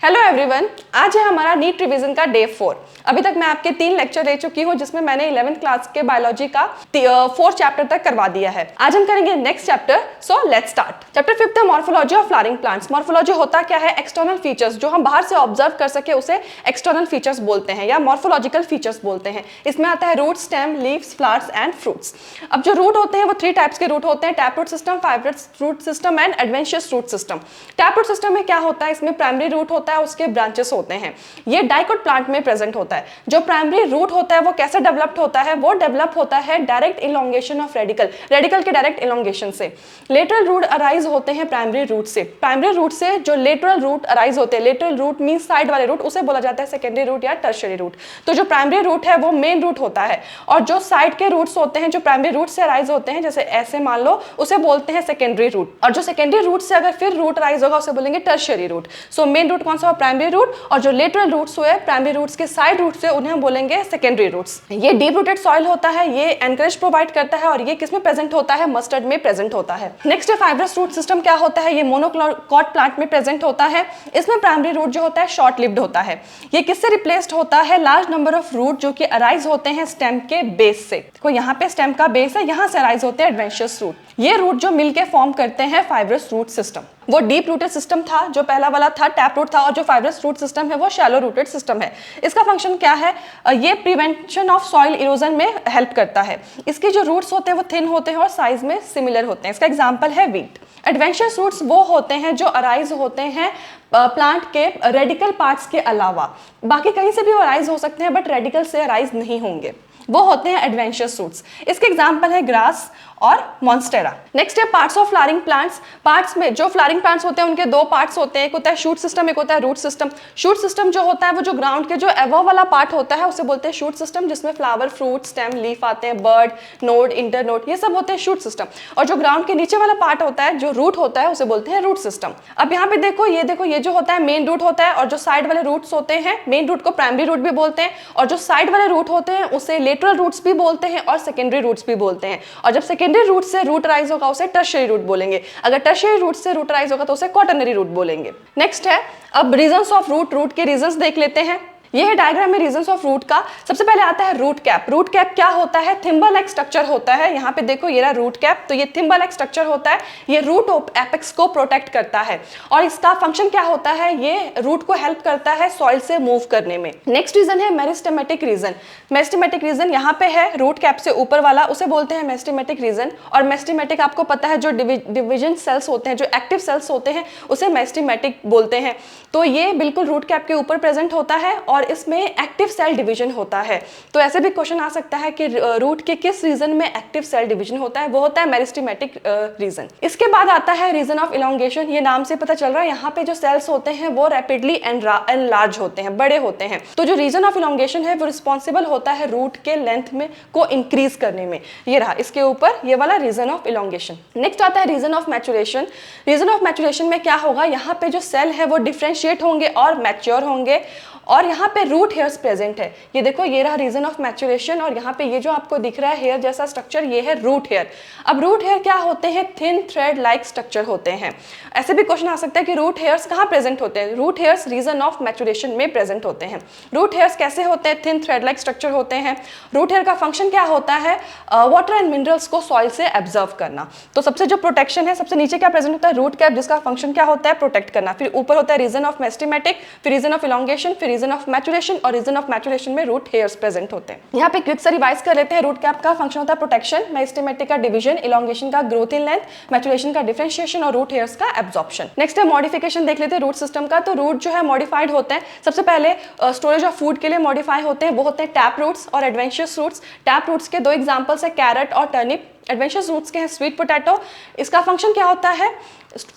Hello everyone, आज है हमारा नीट रिवीजन का डे 4। अभी तक मैं आपके 3 लेक्चर दे चुकी हूँ जिसमें मैंने 11th क्लास के बायोलॉजी का 4th चैप्टर तक करवा दिया है। आज हम करेंगे next chapter, so let's start. Chapter 5 है morphology of flowering plants. Morphology होता क्या है? एक्सटर्नल फीचर्स जो हम बाहर से ऑब्जर्व कर सके उसे एक्सटर्नल फीचर्स बोलते हैं या मॉर्फोलॉजिकल फीचर्स बोलते हैं। इसमें आता है root, stem, leaves, flowers and fruits. अब जो रूट होते हैं वो 3 टाइप्स के रूट होते हैं: tap root system, fibrous root system and adventitious root system. Tap root system में क्या होता है? इसमें प्राइमरी रूट होता है, उसके ब्रांचेस होते हैं। ये डाइकोट प्लांट में प्रेजेंट होता है। जो प्राइमरी रूट होता है वो कैसे डेवलप्ड होता है? वो डेवलप होता है डायरेक्ट इलोंगेशन ऑफ रेडिकल के डायरेक्ट इलोंगेशन से। लेटरल रूट अराइज होते हैं प्राइमरी रूट से। प्राइमरी रूट से जो लेटरल रूट अराइज होते हैं, लेटरल रूट मींस साइड वाले रूट, उसे बोला जाता है सेकेंडरी रूट या टर्शियरी रूट। तो जो प्राइमरी रूट है वो मेन रूट होता है और जो साइड के रूट्स होते हैं जो प्राइमरी रूट से अराइज होते हैं, जैसे ऐसे मान लो, उसे बोलते हैं सेकेंडरी रूट। और जो सेकेंडरी रूट से अगर फिर रूट अराइज होगा उसे बोलेंगे tertiary root. So main root कौन सा? Primary root. और जो लेटरल रूट्स हुए प्राइमरी रूट्स के साइड रूट से, उन्हें हम बोलेंगे सेकेंडरी रूट्स। ये डीप रूटेड सॉइल होता है, ये एनकरेज प्रोवाइड करता है और ये किसमें प्रेजेंट होता है? मस्टर्ड में प्रेजेंट होता है। नेक्स्ट है फाइब्रस रूट सिस्टम। क्या होता है? ये मोनोकॉट प्लांट में प्रेजेंट होता है। इसमें प्राइमरी रूट जो होता है शॉर्ट लिव्ड होता है। ये किससे रिप्लेस्ड होता है? लार्ज नंबर ऑफ रूट जो कि अराइज होते हैं स्टेम के बेस से। देखो यहाँ पे स्टेम का बेस है, यहाँ से अराइज होते हैं एडवेंशियस रूट। ये रूट जो मिलके फॉर्म करते हैं फाइब्रस रूट सिस्टम। वो डीप रूटेड सिस्टम था, जो पहला वाला था टैप रूट था, और जो फाइब्रस रूट सिस्टम है वो शैलो रूटेड सिस्टम है। इसका फंक्शन क्या है? ये प्रिवेंशन ऑफ सॉइल इरोजन में हेल्प करता है। इसके जो रूट्स होते हैं वो थिन होते हैं और साइज में सिमिलर होते हैं। इसका एग्जांपल है वीट। एडवेंशियस रूट्स वो होते हैं जो अराइज होते हैं प्लांट के रेडिकल पार्ट्स के अलावा। बाकी कहीं से भी अराइज हो सकते हैं बट रेडिकल से अराइज नहीं होंगे, वो होते हैं एडवेंशियस रूट्स। इसके एग्जांपल है ग्रास और मॉन्स्टेरा। नेक्स्ट है parts of flowering plants. Parts में जो फ्लावरिंग प्लांट्स होते हैं उनके 2 पार्ट्स होते हैं, एक होता है शूट सिस्टम, एक होता है रूट सिस्टम। शूट सिस्टम जो होता है वो जो ग्राउंड के जो एबव वाला पार्ट होता है उसे बोलते हैं शूट सिस्टम, जिसमें फ्लावर, फ्रूट, स्टेम, लीफ आते हैं, बर्ड, नोड, इंटरनोड, ये सब होते हैं शूट सिस्टम। और जो ग्राउंड के नीचे वाला पार्ट होता है जो रूट होता है उसे बोलते हैं रूट सिस्टम। अब यहाँ पे देखो, ये जो होता है मेन रूट होता है और जो साइड वाले रूट्स होते हैं, मेन रूट को प्राइमरी रूट भी बोलते हैं और जो साइड वाले रूट होते हैं उसे लेटरल रूट्स भी बोलते हैं और सेकेंडरी रूट्स भी बोलते हैं। और जब सेकेंडरी रूट से रूट राइज होगा उसे टर्शियरी रूट बोलेंगे। अगर टर्शियरी रूट से रूट राइज होगा तो उसे क्वाटरनरी रूट बोलेंगे। नेक्स्ट है अब रीजंस ऑफ रूट के रीजंस देख लेते हैं। ये है डायग्राम में रीजंस ऑफ रूट का। सबसे पहले आता है रूट कैप। रूट कैप क्या होता है? थिम्बल लाइक स्ट्रक्चर होता है। यहाँ पे देखो ये रहा रूट कैप, तो ये थिम्बल लाइक स्ट्रक्चर होता है। ये रूट एपेक्स को प्रोटेक्ट करता है और इसका फंक्शन क्या होता है? ये रूट को हेल्प करता है सॉइल से मूव करने में। नेक्स्ट रीजन है मेरिस्टेमेटिक रीजन। मेरिस्टेमेटिक रीजन यहाँ पे है रूट कैप से ऊपर वाला, उसे बोलते हैं मेरिस्टेमेटिक रीजन। और मेरिस्टेमेटिक आपको पता है जो डिविजन सेल्स होते हैं, जो एक्टिव सेल्स होते हैं, उसे मेरिस्टेमेटिक बोलते हैं। तो ये बिल्कुल रूट कैप के ऊपर प्रेजेंट होता है और इसमें एक्टिव सेल डिवीजन होता है। तो ऐसे भी क्वेश्चन आ सकता है कि रूट के किस रीजन में एक्टिव सेल डिवीजन होता है? वो होता है मेरिस्टेमेटिक रीजन। इसके बाद आता है रीजन ऑफ इलोंगेशन। ये नाम से पता चल रहा है यहाँ पे जो सेल्स होते हैं वो रैपिडली एनलार्ज होते हैं, बड़े होते हैं। तो जो रीजन ऑफ इलोंगेशन है वो रिस्पॉन्सिबल होता है रूट के लेंथ में को इंक्रीज करने में। ये रहा इसके ऊपर ये वाला रीजन ऑफ इलोंगेशन। नेक्स्ट आता है region of maturation. Region of maturation में क्या होगा? यहाँ पे जो सेल है वो डिफरेंशिएट होंगे और मैच्योर होंगे और यहाँ पे रूट हेयर्स प्रेजेंट है। ये देखो ये रहा रीजन ऑफ मैचुरेशन और यहाँ पे ये जो आपको दिख रहा है हेयर जैसा स्ट्रक्चर, ये है रूट हेयर। अब रूट हेयर क्या होते हैं? थिन थ्रेड लाइक स्ट्रक्चर होते हैं। ऐसे भी क्वेश्चन आ सकता है कि रूट हेयर्स कहाँ प्रेजेंट होते हैं? Root hairs region of maturation में प्रेजेंट होते हैं। रूट हेयर्स कैसे होते हैं? थिन थ्रेड लाइक स्ट्रक्चर होते हैं। रूट हेयर का फंक्शन क्या होता है? वाटर एंड मिनरल्स को सॉइल से एब्जर्व करना। तो सबसे जो प्रोटेक्शन है, सबसे नीचे क्या प्रेजेंट होता है? रूट कैप, जिसका फंक्शन क्या होता है? प्रोटेक्ट करना। फिर ऊपर होता है रीजन ऑफ मेरिस्टेमेटिक, फिर रीजन ऑफ इलोंगेशन, फिर रीजन ऑफ मैचुरेशन और रीजन ऑफ मैचुरेशन में रूट हेयर्स प्रेजेंट होते हैं। यहाँ पे क्विक से रिवाइज कर लेते हैं। रूट कैप का फंक्शन होता है प्रोटेक्शन, मेरिस्टेमेटिक का डिवीजन, इलोंगेशन का ग्रोथ इन लेंथ, मैचुरेशन का डिफरेंशिएशन और रूट हेयर्स का एब्जॉर्प्शन। नेक्स्ट है मॉडिफिकेशन देख लेते हैं रूट सिस्टम का। तो रूट जो है मॉडिफाइड होते हैं। सबसे पहले स्टोरेज ऑफ फूड के लिए मॉडिफाई होते हैं, वो होते हैं टैप रूट्स और एडवेंशियस रूट्स। टैप रूट्स के 2 एग्जांपल्स है कैरेट और टर्निप। एडवेंशियस रूट्स के हैं स्वीट पोटैटो। इसका फंक्शन क्या होता है?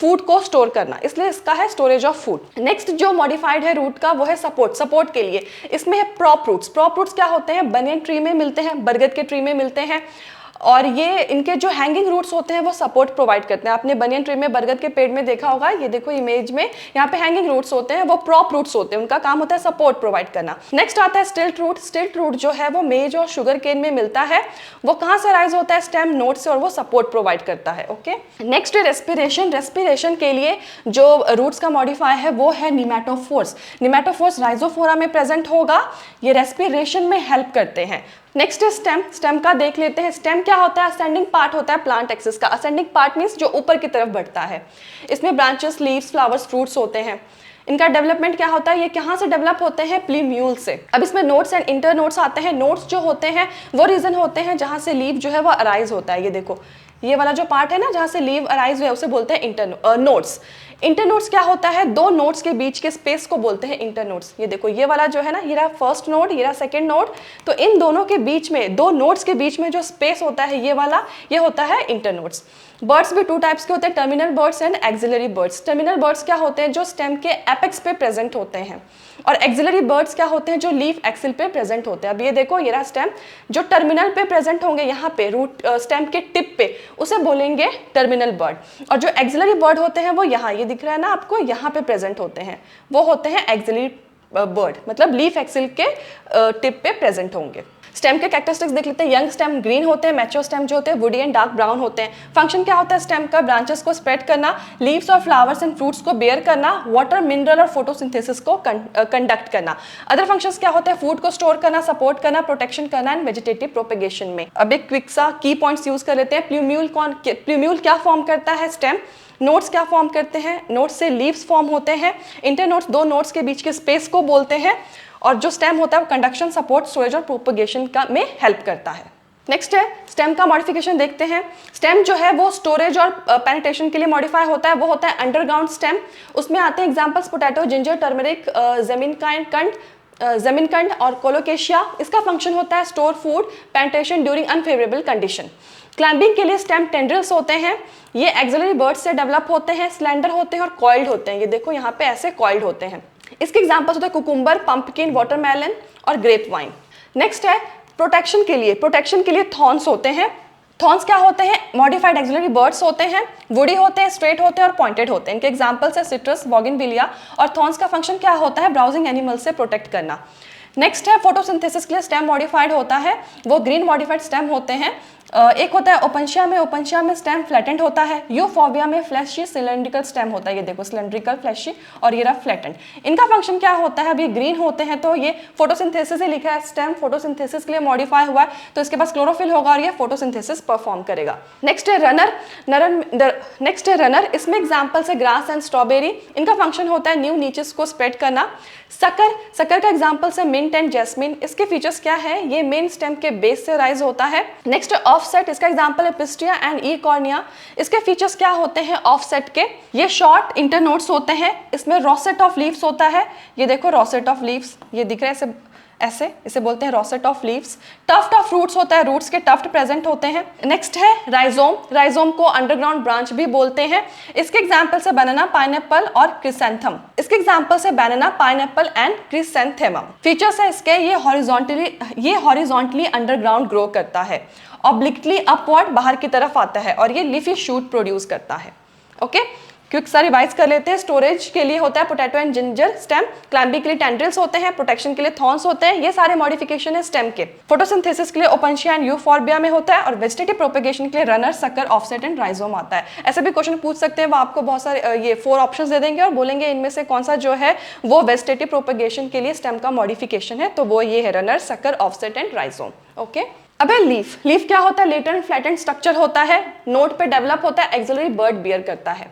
फूड को स्टोर करना, इसलिए इसका है स्टोरेज ऑफ फूड। नेक्स्ट जो मॉडिफाइड है रूट का वो है सपोर्ट के लिए। इसमें है प्रॉप रूट्स। प्रॉप रूट्स क्या होते हैं? बनियन ट्री में मिलते हैं, बरगद के ट्री में मिलते हैं। और ये इनके जो हैंगिंग रूट्स होते हैं वो सपोर्ट प्रोवाइड करते हैं। आपने बनियन ट्री में, बरगद के पेड़ में देखा होगा, ये देखो इमेज में, यहाँ पे हैंगिंग रूट्स होते हैं, वो प्रॉप रूट्स होते हैं, उनका काम होता है सपोर्ट प्रोवाइड करना। नेक्स्ट आता है स्टिल्ट रूट। स्टिल्ट रूट जो है वो मेज और शुगर केन में मिलता है। वो कहाँ से राइज होता है? स्टेम नोड से, और वो सपोर्ट प्रोवाइड करता है। ओके, नेक्स्ट है रेस्पिरेशन। रेस्पिरेशन के लिए जो रूट्स का मॉडिफाई है वो है निमेटोफोर्स। निमेटोफोर्स राइजोफोरा में प्रेजेंट होगा, ये रेस्पिरेशन में हेल्प करते हैं। नेक्स्ट है स्टेम। स्टेम का देख लेते हैं। स्टेम क्या होता है? असेंडिंग पार्ट होता है प्लांट एक्सिस का। असेंडिंग पार्ट मीन्स जो ऊपर की तरफ बढ़ता है। इसमें ब्रांचेस, लीव्स, फ्लावर्स, फ्रूट्स होते हैं। इनका डेवलपमेंट क्या होता है? ये कहाँ से डेवलप होते हैं? प्लीम्यूल से। अब इसमें नोड्स एंड इंटर नोड्स आते हैं। नोड्स जो होते हैं वो रीजन होते हैं जहाँ से लीव जो है वो अराइज होता है। ये देखो, ये वाला जो पार्ट है ना जहाँ से लीव अराइज हुआ उसे बोलते हैं इंटर नोड्स। इंटरनोड्स क्या होता है? दो नोड्स के बीच के स्पेस को बोलते हैं इंटरनोड्स। ये देखो, ये वाला जो है ना, ये रहा फर्स्ट नोड, ये रहा सेकंड नोड, तो इन दोनों के बीच में, दो नोड्स के बीच में जो स्पेस होता है ये वाला, ये होता है इंटरनोड्स। बर्ड्स भी टू टाइप्स के होते हैं, terminal birds and axillary birds. Terminal birds क्या होते हैं? जो स्टेम के एपेक्स पे प्रेजेंट होते हैं। और एक्सिलरी बर्ड्स क्या होते हैं? जो लीफ एक्सिल पे प्रेजेंट होते हैं। अब ये देखो, ये रहा स्टेम, जो टर्मिनल पे प्रेजेंट होंगे यहाँ पे रूट स्टेम के टिप पे, उसे बोलेंगे टर्मिनल बर्ड। और जो एक्सिलरी बर्ड होते हैं वो यहाँ, ये दिख रहा है ना आपको, यहाँ पे प्रेजेंट होते हैं, वो होते हैं एक्सिलरी बर्ड, मतलब लीफ एक्सिल के टिप पे प्रेजेंट होंगे। स्टेम के कैरेक्टरिस्टिक्स देख लेते हैं। यंग स्टेम ग्रीन होते हैं, मैच्योर स्टेम जो होते हैं वुडी एंड डार्क ब्राउन होते हैं। फंक्शन क्या होता है स्टेम का? ब्रांचेस को स्प्रेड करना, लीव्स और फ्लावर्स एंड फ्रूट्स को बेयर करना, वाटर, मिनरल और फोटोसिंथेसिस को कंडक्ट करना। अदर फंक्शंस क्या होते हैं? फूड को स्टोर करना, सपोर्ट करना, प्रोटेक्शन करना एंड वेजिटेटिव प्रोपेगेशन में। अब एक क्विक सा की पॉइंट्स यूज कर लेते हैं। प्लूम्यूल क्या फॉर्म करता है? स्टेम। नोड्स क्या फॉर्म करते हैं? नोड्स से लीव्स फॉर्म होते हैं। इंटरनोड्स दो नोड्स के बीच के स्पेस को बोलते हैं। और जो स्टेम होता है वो कंडक्शन, सपोर्ट, स्टोरेज और प्रोपगेशन का में हेल्प करता है। नेक्स्ट है स्टेम का मॉडिफिकेशन देखते हैं। स्टेम जो है वो स्टोरेज और पेनिट्रेशन के लिए मॉडिफाई होता है, वो होता है अंडरग्राउंड स्टेम। उसमें आते हैं एग्जांपल्स पोटैटो, जिंजर, टर्मरिक, ज़मीनकंड और कोलोकेशिया। इसका फंक्शन होता है store food, penetration during unfavourable condition. Climbing के लिए स्टेम टेंड्रिल्स होते हैं, ये एक्सिलरी बर्ड्स से डेवलप होते हैं, स्लेंडर होते हैं और कॉइल्ड होते हैं। ये देखो यहाँ पे ऐसे कॉइल्ड होते हैं। इसके एग्जांपल्स होते हैं कुकुम्बर, पंपकिन, वाटरमेलन और ग्रेप वाइन। नेक्स्ट है प्रोटेक्शन के लिए थॉर्न्स होते हैं। थॉर्न्स क्या होते हैं? मॉडिफाइड एक्सिलरी बर्ड्स होते हैं, वुडी होते हैं, स्ट्रेट होते हैं और पॉइंटेड होते हैं। इनके एग्जांपल्स है सिट्रस, बोगनविलिया। और थॉर्न्स का फंक्शन क्या होता है? ब्राउजिंग एनिमल से प्रोटेक्ट करना। नेक्स्ट है फोटोसिंथेसिस के लिए स्टेम मॉडिफाइड होता है, वो ग्रीन मॉडिफाइड स्टेम होते हैं। एक होता है ओपनशिया में स्टेम फ्लैटेंड होता है। यूफोर्बिया में फ्लैशी सिलेंड्रिकल स्टेम होता है। ये देखो सिलेंड्रिकल, फ्लैशी और ये रहा फ्लैटेंड। इनका फंक्शन क्या होता है? अभी ग्रीन होते हैं तो ये फोटोसिंथेसिस ही लिखा है, स्टेम फोटोसिंथेसिस के लिए मॉडिफाई हुआ है, तो इसके पास क्लोरोफिल होगा और ये फोटोसिंथेसिस परफॉर्म करेगा। नेक्स्ट है रनर। इसमें एग्जाम्पल्स है ग्रास एंड स्ट्रॉबेरी। इनका फंक्शन होता है न्यू नीचेस को स्प्रेड करना। सकर का एग्जाम्पल्स है मिंट एंड जैस्मिन। इसके फीचर्स क्या है? ये मेन स्टेम के बेस से राइज होता है। नेक्स्ट ऑफसेट, इसका एग्जांपल है पिस्टिया एंड ई कॉर्निया। इसके फीचर्स क्या होते हैं ऑफसेट के? ये शॉर्ट इंटरनोड्स होते हैं, इसमें रॉसेट ऑफ लीव्स होता है। ये देखो रॉसेट ऑफ लीव्स, ये दिख रहा है ऐसे, इसे बोलते हैं rosette of leaves. Tuft of roots होता है, रूट्स के टफ्ट प्रेजेंट होते हैं। नेक्स्ट है राइजोम को अंडरग्राउंड ब्रांच भी बोलते हैं। इसके एग्जांपल्स है बनाना, पाइनएप्पल और क्रिसेंथम। इसके एग्जांपल्स है बनाना, पाइनएप्पल एंड क्रिसेंथेमम। फीचर्स है इसके, ये हॉरिजॉन्टली अंडरग्राउंड ग्रो करता है, ऑब्लिकली अपवर्ड बाहर की तरफ आता है और ये लीफी शूट प्रोड्यूस करता है। ओके, क्विक सा रिवाइज कर लेते हैं। स्टोरेज के लिए होता है potato and ginger stem, climbing के लिए टेंड्रिल्स होते हैं, प्रोटेक्शन के लिए थॉर्न्स होते हैं। ये सारे मॉडिफिकेशन है स्टेम के। फोटोसिंथेसिस के लिए ओपनशिया एंड यूफोर्बिया में होता है और वेजिटेटिव प्रोपेगेशन के लिए runner, sucker, offset and rhizome आता है। ऐसे भी क्वेश्चन पूछ सकते हैं, वो आपको बहुत सारे ये 4 ऑप्शंस दे देंगे और बोलेंगे इनमें से कौन सा जो है वो वेजिटेटिव प्रोपेगेशन के लिए स्टेम का मॉडिफिकेशन है, तो वो ये है runner, sucker, offset and rhizome. Okay, अब लीफ क्या होता है? लेटर एंड फ्लैटेंड स्ट्रक्चर होता है, नोड पे डेवलप होता है, एक्सिलरी बर्ड बियर करता है।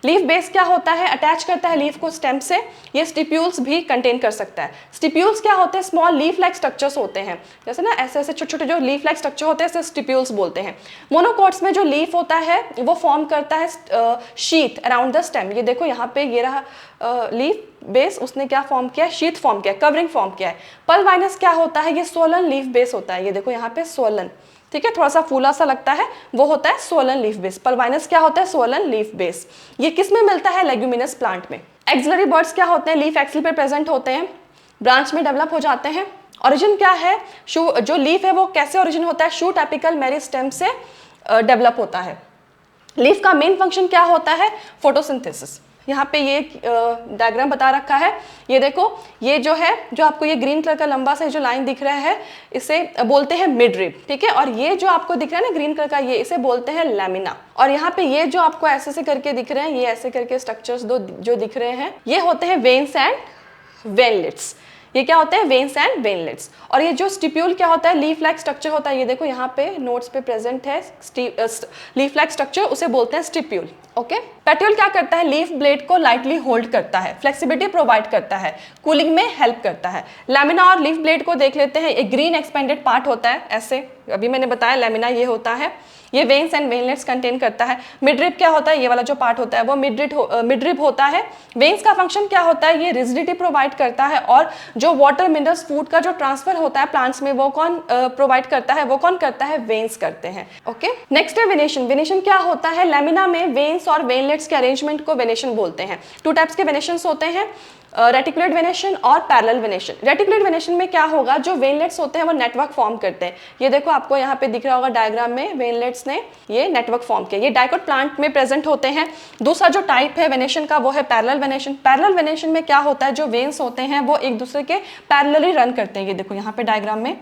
लीफ बेस क्या होता है? अटैच करता है लीफ को स्टेम से, ये स्टिप्यूल्स भी कंटेन कर सकता है। स्टिप्यूल्स क्या होते हैं? स्मॉल लीफ लाइक स्ट्रक्चर्स होते हैं, जैसे ना ऐसे छोटे छोटे जो लीफ लाइक स्ट्रक्चर होते हैं इसे स्टिप्यूल्स बोलते हैं। मोनोकोट्स में जो लीफ होता है वो फॉर्म करता है शीथ अराउंड द स्टेम। ये देखो यहाँ पे ये रहा लीफ बेस, उसने क्या फॉर्म किया? शीथ फॉर्म किया, कवरिंग फॉर्म किया है। पल्वाइनस क्या होता है? ये सोलन लीफ बेस होता है। ये देखो यहाँ पे सोलन, ठीक है, थोड़ा सा फूला सा लगता है, वो होता है सोलन लीफ बेस। पल्वाइनस क्या होता है? Solan leaf base. ये किस में मिलता है? लेग्यूमिनस प्लांट में। एक्सिलरी बर्ड्स क्या होते हैं? लीफ एक्सिल पे प्रेजेंट होते हैं, ब्रांच में डेवलप हो जाते हैं ओरिजिन क्या है, जो लीफ है वो कैसे ओरिजिन होता है, शूट एपिकल मेरिस्टेम से डेवलप होता है। लीफ का मेन फंक्शन क्या होता है, फोटोसिंथेसिस। यहाँ पे ये डायग्राम बता रखा है, ये देखो, ये जो है, जो आपको ये ग्रीन कलर का लंबा सा जो लाइन दिख रहा है, इसे बोलते हैं मिडरिब, ठीक है। और ये जो आपको दिख रहा है ना ग्रीन कलर का, ये इसे बोलते हैं लैमिना। और यहाँ पे ये जो आपको ऐसे करके दिख रहे हैं, ये ऐसे करके स्ट्रक्चर्स दो जो दिख रहे हैं, ये होते हैं वेन्स एंड वेनलेट्स। ये क्या होते हैं, वेन्स एंड वेनलेट्स। और ये जो स्टिप्यूल क्या होता है, लीफ लाइक स्ट्रक्चर होता है, ये देखो यहाँ पे नोट्स पे प्रेजेंट है लीफ लाइक स्ट्रक्चर, उसे बोलते हैं स्टिप्यूल। ओके, पेट्यूल क्या करता है, लीफ ब्लेड को लाइटली होल्ड करता है, फ्लेक्सिबिलिटी प्रोवाइड करता है, कूलिंग में हेल्प करता है। लैमिना और लीफ ब्लेड को देख लेते हैं, एक ग्रीन एक्सपेंडेड पार्ट होता है ऐसे, अभी मैंने बताया लैमिना ये होता है, ये वेन्स एंड वेनलेट्स कंटेन करता है। मिडरिब क्या होता है, ये वाला जो पार्ट होता है वो मिडरिब होता है। वेन्स का फंक्शन क्या होता है, ये रिजिडिटी प्रोवाइड करता है, और जो वाटर मिनरल्स फूड का जो ट्रांसफर होता है प्लांट्स में, वो कौन प्रोवाइड करता है, वो कौन करता है, वेन्स करते हैं। ओके, नेक्स्ट है वेनेशन। वेनेशन क्या होता है, लैमिना में वेन्स और वेनलेट्स के अरेंजमेंट को वेनेशन बोलते हैं। टू टाइप्स के वेनेशंस होते हैं, रेटिकुलेट वेनेशन और पैरेलल वेनेशन। रेटिकुलेट वेनेशन में क्या होगा, जो वेनलेट्स होते हैं वो नेटवर्क फॉर्म करते हैं। ये देखो आपको यहाँ पे दिख रहा होगा डायग्राम में, वेनलेट्स ने ये नेटवर्क फॉर्म किया, ये डाइकोट प्लांट में प्रेजेंट होते हैं। दूसरा जो टाइप है वेनेशन का वो है पैरेलल वेनेशन। पैरेलल वेनेशन में क्या होता है, जो वेन्स होते हैं वो एक दूसरे के पैरेलली रन करते हैं, ये देखो यहाँ पे डायग्राम में।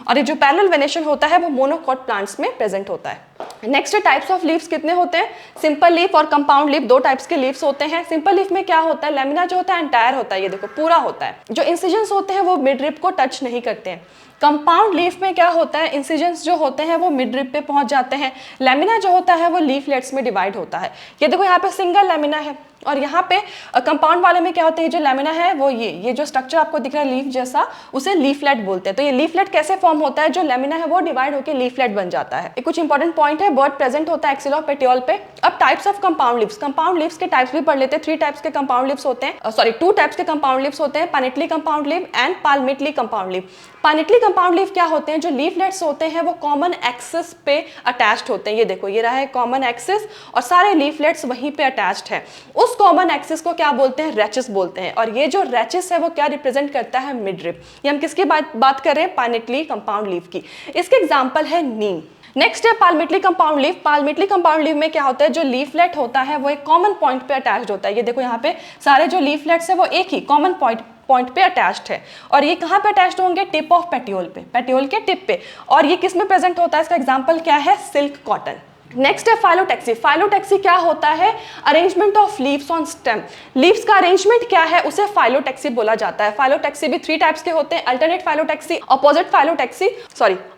और ये जो पैरेलल वेनेशन होता है वो मोनोकॉट प्लांट्स में प्रेजेंट होता है। नेक्स्ट टाइप्स ऑफ लीव्स कितने होते हैं, सिंपल लीफ और कंपाउंड लीफ, दो टाइप्स के लीव्स होते हैं। सिंपल लीफ में क्या होता है, लैमिना जो होता है एंटायर होता है, ये देखो पूरा होता है। जो इंसिजन्स होते हैं वो मिडरिब को टच नहीं करते हैं। कंपाउंड लीफ में क्या होता है, इंसिजन्स जो होते हैं वो मिडरिब पे पहुंच जाते हैं। लैमिना जो होता है वो लीफलेट्स में डिवाइड होता है। ये देखो यहाँ पे सिंगल लैमिना है, और यहाँ पे कंपाउंड वाले में क्या होता है, जो लैमिना है वो ये जो स्ट्रक्चर आपको दिख रहा है लीफ जैसा, उसे लीफलेट बोलते हैं। तो ये लीफलेट कैसे फॉर्म होता है, जो लैमिना है वो डिवाइड होकर लीफलेट बन जाता है। कुछ इंपॉर्टेंट पॉइंट है, बर्ड प्रेजेंट होता है एक्सिल ऑफ पेटियोल पे। अब types of compound leaves, compound leaves के टाइप्स भी पढ़ लेते हैं। 3 टाइप्स के कंपाउंड लीव्स होते हैं, सॉरी 2 टाइप्स के कंपाउंड लीव्स होते हैं, pinnately compound leaf and palmately compound leaf. Pinnately compound leaf क्या होते हैं, जो लीफलेट्स होते हैं वो कॉमन एक्सिस पे अटैच्ड होते हैं। ये देखो ये रहा है कॉमन एक्सिस, और सारे लीफलेट्स वहीं पे अटैच्ड है। उस कॉमन एक्सिस को क्या बोलते हैं, रेचिस बोलते हैं। और ये जो रेचिस है वो क्या रिप्रेजेंट करता है, मिडरिब। ये हम किसकी बात कर रहे हैं, पैनिटली कंपाउंड लीव की। इसके एग्जांपल है नीम। नेक्स्ट है पाल्मिटली कंपाउंड लीव। पाल्मिटली कंपाउंड लीव में क्या होता है, जो लीफलेट होता है वो एक कॉमन पॉइंट पे अटैच्ड होता है। ये देखो यहाँ पे सारे जो लीफलेट्स है वो एक ही कॉमन पॉइंट पे अटैच्ड है। और ये कहाँ पे अटैच्ड होंगे, टिप ऑफ पेटियोल पे, पेटियोल के टिप पे। और ये किस में प्रेजेंट होता है, इसका एग्जांपल क्या है, सिल्क कॉटन। नेक्स्ट है फाइलोटैक्सी। फाइलोटैक्सी क्या होता है, arrangement of leaves on stem. Leaves का अरेंजमेंट क्या है, उसे फाइलोटैक्सी बोला जाता है। फाइलोटैक्सी भी 3 टाइप्स के होते हैं, अल्टरनेट फाइलोटैक्सी, अपोजिट फाइलोटैक्सी,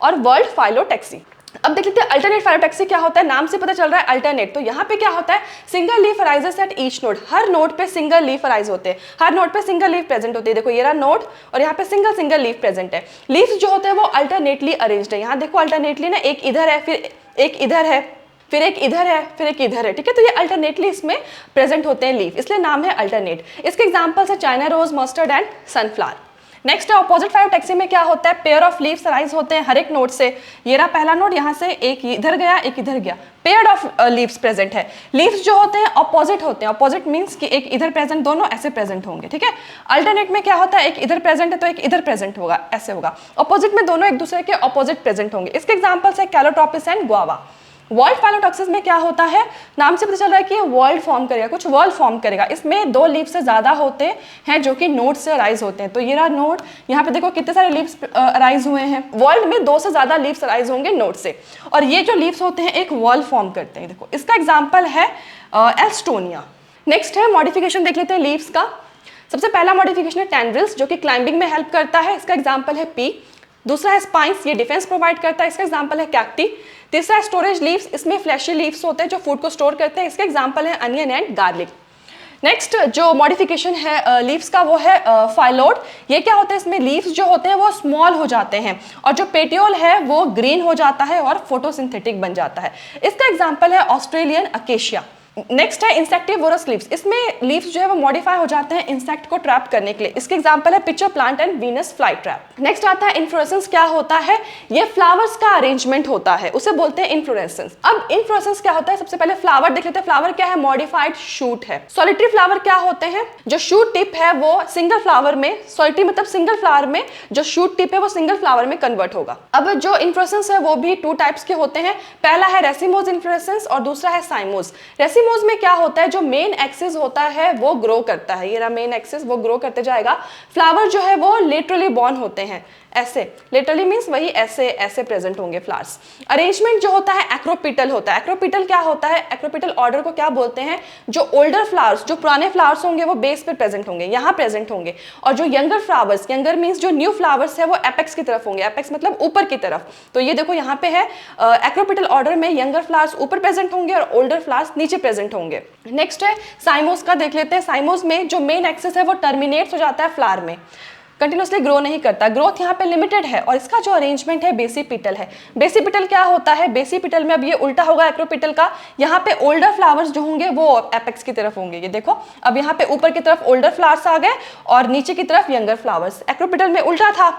और वर्ल्ड फाइलोटैक्सी। अब देख लेते हैं अल्टरनेट फाइलोटैक्सी क्या होता है। नाम से पता चल रहा है अल्टरनेट, तो यहाँ पे क्या होता है, single leaf arises at each node. Her node पे सिंगल लीफ अराइज होते हैं, हर नोड पे सिंगल लीफ प्रेजेंट होती है। देखो ये रहा नोड, और यहाँ पे सिंगल लीफ प्रेजेंट है। लीव्स जो होते हैं वो अल्टरनेटली अरेंज्ड है। यहाँ देखो अल्टरनेटली ना, एक इधर है, फिर एक इधर है, फिर एक इधर है, फिर एक इधर है, ठीक है। तो ये अल्टरनेटली इसमें प्रेजेंट होते हैं लीफ, इसलिए नाम है अल्टरनेट। इसके एग्जांपल्स है China rose, mustard and sunflower. Next है ऑपोजिट फाइलोटैक्सी में क्या होता है, पेयर ऑफ लीव्स अराइज होते हैं हर एक नोड से। ये रहा पहला नोड, यहाँ से एक इधर गया, एक इधर गया, पेयर ऑफ लीव्स प्रेजेंट है। लीव्स जो होते हैं ऑपोजिट होते हैं, ऑपोजिट मींस कि एक इधर प्रेजेंट, दोनों ऐसे प्रेजेंट होंगे, ठीक है। अल्टरनेट में क्या होता है, एक इधर प्रेजेंट है तो एक इधर प्रेजेंट होगा, ऐसे होगा। ऑपोजिट में दोनों एक दूसरे के ऑपोजिट प्रेजेंट होंगे। इसके एग्जांपल्स है कैलोट्रोपिस एंड गुआवा। वर्ल्ड फाइलोटॉक्सिस में क्या होता है, नाम से पता चल रहा है कि ये वर्ल्ड फॉर्म करेगा, कुछ वर्ल्ड फॉर्म करेगा। इसमें 2 लीव्स से ज्यादा होते हैं जो कि नोड से अराइज होते हैं। तो ये रहा नोड, यहाँ पे देखो कितने सारे लीव्स अराइज हुए हैं। वर्ल्ड में 2 से ज्यादा लीव्स अराइज होंगे नोड से, और ये जो लीव्स होते हैं एक वर्ल्ड फॉर्म करते हैं। देखो इसका एग्जाम्पल है एस्टोनिया। नेक्स्ट है मॉडिफिकेशन, देख लेते हैं लीव्स का। सबसे पहला मॉडिफिकेशन है टेंड्रिल्स, जो कि क्लाइंबिंग में हेल्प करता है, इसका एग्जाम्पल है पी। दूसरा है स्पाइंस, ये डिफेंस प्रोवाइड करता है, इसका एग्जाम्पल है कैक्टी। तीसरा है स्टोरेज लीव्स, इसमें फ्लैशी लीव्स होते हैं जो फूड को स्टोर करते हैं, इसके एग्जाम्पल है अनियन एंड गार्लिक। नेक्स्ट जो मॉडिफिकेशन है लीव्स का वो है फाइलोड। ये क्या होता है, इसमें लीव्स जो होते हैं वो स्मॉल हो जाते हैं, और जो पेटियोल है वो ग्रीन हो जाता है और फोटोसिंथेटिक बन जाता है। इसका एग्जाम्पल है ऑस्ट्रेलियन अकेशिया। नेक्स्ट है इंसेक्टिवोरस लीव्स। इसमें लीव्स जो है वो मॉडिफाई हो जाते हैं इंसेक्ट को ट्रैप करने के लिए। इसके एग्जांपल है pitcher plant and Venus fly trap. Next आता है इन्फ्लोरेसेंस। क्या होता है? ये फ्लावर्स का अरेंजमेंट होता है, उसे बोलते हैं इन्फ्लोरेसेंस। अब इन्फ्लोरेसेंस क्या होता है? सबसे पहले फ्लावर देख लेते हैं। फ्लावर क्या है? मॉडिफाइड शूट है। सॉलिटरी फ्लावर क्या होते हैं? जो शूट टिप है वो सिंगल फ्लावर में, सॉलिटरी मतलब सिंगल फ्लावर में जो शूट टिप है वो सिंगल फ्लावर में कन्वर्ट होगा। अब जो इन्फ्लोरेसेंस है वो भी 2 टाइप्स के होते हैं। पहला है रेसिमोज इन्फ्लोरेसेंस और दूसरा है साइमोज। रेसिमोज में क्या होता है? जो मेन एक्सिस होता है वो ग्रो करता है, ये रहा मेन एक्सिस, वो ग्रो करते जाएगा। फ्लावर जो है वो लेटरली बॉर्न होते हैं, ऐसे लेटरली मींस वही ऐसे ऐसे प्रेजेंट होंगे फ्लावर्स। अरेंजमेंट जो होता है एक्रोपिटल होता है। एक्रोपिटल क्या होता है? एक्रोपिटल ऑर्डर को क्या बोलते हैं? जो ओल्डर फ्लावर्स, जो पुराने फ्लावर्स होंगे वो बेस पे प्रेजेंट होंगे, यहाँ प्रेजेंट होंगे, और जो यंगर फ्लावर्स, यंगर मींस जो न्यू फ्लावर्स है वो एपेक्स की तरफ होंगे। एपेक्स मतलब ऊपर की तरफ। तो ये देखो यहाँ पे है एक्रोपिटल ऑर्डर में यंगर फ्लावर्स ऊपर प्रेजेंट होंगे और ओल्डर फ्लावर्स नीचे प्रेजेंट होंगे। नेक्स्ट है साइमोस का देख लेते हैं। साइमोस में जो मेन एक्सिस है वो टर्मिनेट हो जाता है फ्लावर में, कंटिन्यूसली ग्रो नहीं करता, ग्रोथ यहाँ पे लिमिटेड है। और इसका जो अरेंजमेंट है बेसिपिटल है। बेसिपिटल क्या होता है? बेसिपिटल में अब ये उल्टा होगा एक्रोपिटल का। यहाँ पे ओल्डर फ्लावर्स जो होंगे वो एपेक्स की तरफ होंगे, ये देखो। अब यहाँ पे ऊपर की तरफ ओल्डर फ्लावर्स आ गए और नीचे की तरफ यंगर फ्लावर्स। एक्रोपिटल में उल्टा था